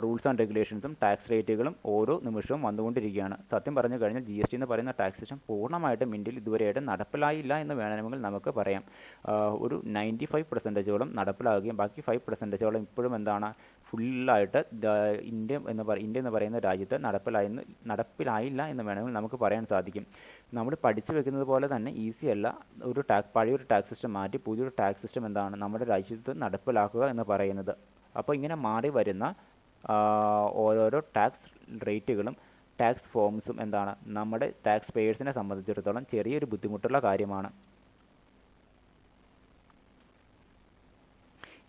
റൂൾസ് ആൻഡ് റെഗുലേഷൻസും ടാക്സ് റേറ്റുകളും ഓരോ നിമിഷവും വന്നുകൊണ്ടിരിക്കുകയാണ്. സത്യം പറഞ്ഞു കഴിഞ്ഞാൽ GST എന്ന് പറയുന്ന ടാക്സ് സിസ്റ്റം പൂർണ്ണമായിട്ടും ഇന്ത്യയിൽ ഇതുവരെയായിട്ട് നടപ്പിലായില്ല എന്ന് വേണമെങ്കിൽ നമുക്ക് പറയാം. ഒരു 95% നടപ്പിലാകുകയും ബാക്കി 5% ഇപ്പോഴും എന്താണ് ഫുള്ളായിട്ട് ഇന്ത്യ എന്ന് പറയുന്ന രാജ്യത്ത് നടപ്പിലായില്ല എന്ന് വേണമെങ്കിൽ നമുക്ക് പറയാൻ സാധിക്കും. നമ്മൾ പഠിച്ചു വെക്കുന്നത് പോലെ തന്നെ ഈസി അല്ല പഴയൊരു ടാക്സ് സിസ്റ്റം മാറ്റി പുതിയൊരു ടാക്സ് സിസ്റ്റം എന്താണ് നമ്മുടെ രാജ്യത്ത് നടപ്പിലാക്കുക എന്ന് പറയുന്നത്. അപ്പോൾ ഇങ്ങനെ മാറി വരുന്ന ഓരോരോ ടാക്സ് റേറ്റുകളും ടാക്സ് ഫോംസും എന്താണ് നമ്മുടെ ടാക്സ് പേയേഴ്സിനെ സംബന്ധിച്ചിടത്തോളം ചെറിയൊരു ബുദ്ധിമുട്ടുള്ള കാര്യമാണ്.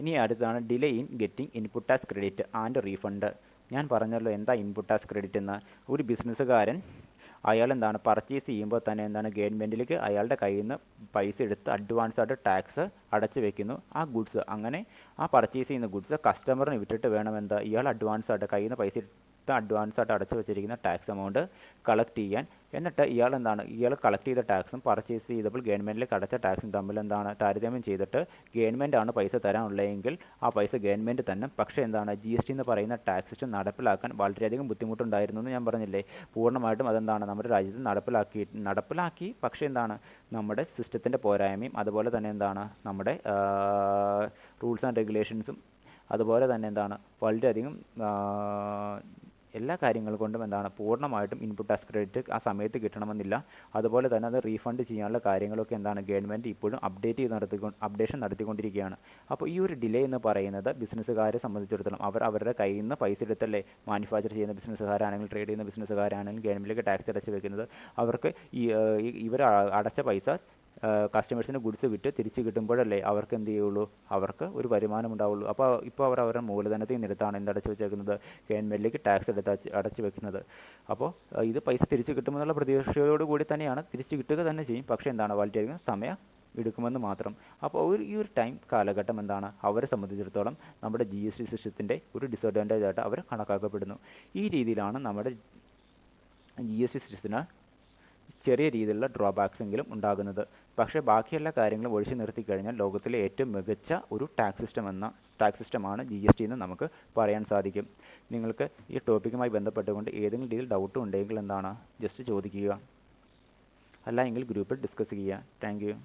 ഇനി അടുത്താണ് delay in getting input tax credit and refund. ഞാൻ പറഞ്ഞല്ലോ എന്താ ഇൻപുട്ട് ടാക്സ് ക്രെഡിറ്റ് എന്ന്. ഒരു ബിസിനസ്സുകാരൻ അയാൾ എന്താണ് പർച്ചേസ് ചെയ്യുമ്പോൾ തന്നെ എന്താണ് ഗവൺമെൻറ്റിലേക്ക് അയാളുടെ കയ്യിൽ നിന്ന് പൈസ എടുത്ത് അഡ്വാൻസായിട്ട് ടാക്സ് അടച്ചു വെക്കുന്നു. ആ ഗുഡ്സ് അങ്ങനെ ആ പർച്ചേസ് ചെയ്യുന്ന ഗുഡ്സ് കസ്റ്റമറിന് വിട്ടിട്ട് വേണം ഇയാൾ അഡ്വാൻസായിട്ട് കയ്യിൽ നിന്ന് പൈസ മൊത്തം അഡ്വാൻസ് ആയിട്ട് അടച്ചു വെച്ചിരിക്കുന്ന ടാക്സ് എമൗണ്ട് കളക്ട് ചെയ്യാൻ. എന്നിട്ട് ഇയാൾ കളക്ട് ചെയ്ത ടാക്സും പർച്ചേസ് ചെയ്തപ്പോൾ ഗവൺമെൻറ്റിലേക്ക് അടച്ച ടാക്സും തമ്മിൽ താരതമ്യം ചെയ്തിട്ട് ഗവൺമെൻറ്റാണ് പൈസ തരാനുള്ളതെങ്കിൽ ആ പൈസ ഗവൺമെൻറ് തന്നെ. പക്ഷേ GST എന്ന് പറയുന്ന ടാക്സ് സിസ്റ്റം നടപ്പിലാക്കാൻ വളരെയധികം ബുദ്ധിമുട്ടുണ്ടായിരുന്നു എന്ന് ഞാൻ പറഞ്ഞില്ലേ. പൂർണ്ണമായിട്ടും നമ്മുടെ രാജ്യത്ത് നടപ്പിലാക്കി. പക്ഷേ നമ്മുടെ സിസ്റ്റത്തിൻ്റെ പോരായ്മയും അതുപോലെ തന്നെ നമ്മുടെ റൂൾസ് ആൻഡ് റെഗുലേഷൻസും അതുപോലെ തന്നെ വളരെയധികം എല്ലാ കാര്യങ്ങൾ കൊണ്ടും പൂർണ്ണമായിട്ടും ഇൻപുട്ട് ടാക്സ് ക്രെഡിറ്റ് ആ സമയത്ത് കിട്ടണമെന്നില്ല. അതുപോലെ തന്നെ അത് റീഫണ്ട് ചെയ്യാനുള്ള കാര്യങ്ങളൊക്കെ ഗവൺമെൻറ് ഇപ്പോഴും അപ്ഡേഷൻ നടത്തിക്കൊണ്ടിരിക്കുകയാണ്. അപ്പോൾ ഈ ഒരു ഡിലേ എന്ന് പറയുന്നത് ബിസിനസ്സുകാരെ സംബന്ധിച്ചിടത്തോളം അവരുടെ കയ്യിൽ നിന്ന് പൈസ എടുത്തല്ലേ മാനുഫാക്ചർ ചെയ്യുന്ന ബിസിനസ്സുകാരാണെങ്കിൽ ട്രേഡ് ചെയ്യുന്ന ബിസിനസ്സുകാരാണെങ്കിൽ ഗവൺമെൻറ്റിലേക്ക് ടാക്സ് അടച്ച് വെക്കുന്നത്. അവർക്ക് ഇവർ അടച്ച പൈസ കസ്റ്റമേഴ്സിന് ഗുഡ്സ് വിറ്റ് തിരിച്ച് കിട്ടുമ്പോഴല്ലേ അവർക്ക് എന്ത് ചെയ്യുള്ളൂ, അവർക്ക് ഒരു വരുമാനം ഉണ്ടാവുള്ളൂ. അപ്പോൾ ഇപ്പോൾ അവരുടെ മൂലധനത്തിൽ നിന്നെടുത്താണ് എന്തടച്ച് വെച്ചേക്കുന്നത്, ഗവൺമെൻറ്റിലേക്ക് ടാക്സ് അടച്ച് വെക്കുന്നത്. അപ്പോൾ ഇത് പൈസ തിരിച്ച് കിട്ടുമെന്നുള്ള പ്രതീക്ഷയോടുകൂടി തന്നെയാണ് തിരിച്ച് കിട്ടുക തന്നെ ചെയ്യും. പക്ഷേ വളരെയധികം സമയം എടുക്കുമെന്ന് മാത്രം. അപ്പോൾ ഈ ഒരു ടൈം കാലഘട്ടം അവരെ സംബന്ധിച്ചിടത്തോളം നമ്മുടെ GST സിസ്റ്റത്തിൻ്റെ ഒരു ഡിസഡ്വാൻറ്റേജ് ആയിട്ട് അവർ കണക്കാക്കപ്പെടുന്നു. ഈ രീതിയിലാണ് നമ്മുടെ GST സിസ്റ്റത്തിന് ചെറിയ രീതിയിലുള്ള ഡ്രോബാക്സ് എങ്കിലും ഉണ്ടാകുന്നത്. പക്ഷേ ബാക്കിയെല്ലാ കാര്യങ്ങളും ഒഴിച്ചു നിർത്തിക്കഴിഞ്ഞാൽ ലോകത്തിലെ ഏറ്റവും മികച്ച ഒരു ടാക്സ് സിസ്റ്റമാണ് GST എന്ന് നമുക്ക് പറയാൻ സാധിക്കും. നിങ്ങൾക്ക് ഈ ടോപ്പിക്കുമായി ബന്ധപ്പെട്ടുകൊണ്ട് ഏതെങ്കിലും രീതിയിൽ ഡൗട്ട് ഉണ്ടെങ്കിൽ ജസ്റ്റ് ചോദിക്കുക, അല്ല എങ്കിൽ ഗ്രൂപ്പിൽ ഡിസ്കസ് ചെയ്യുക. Thank you.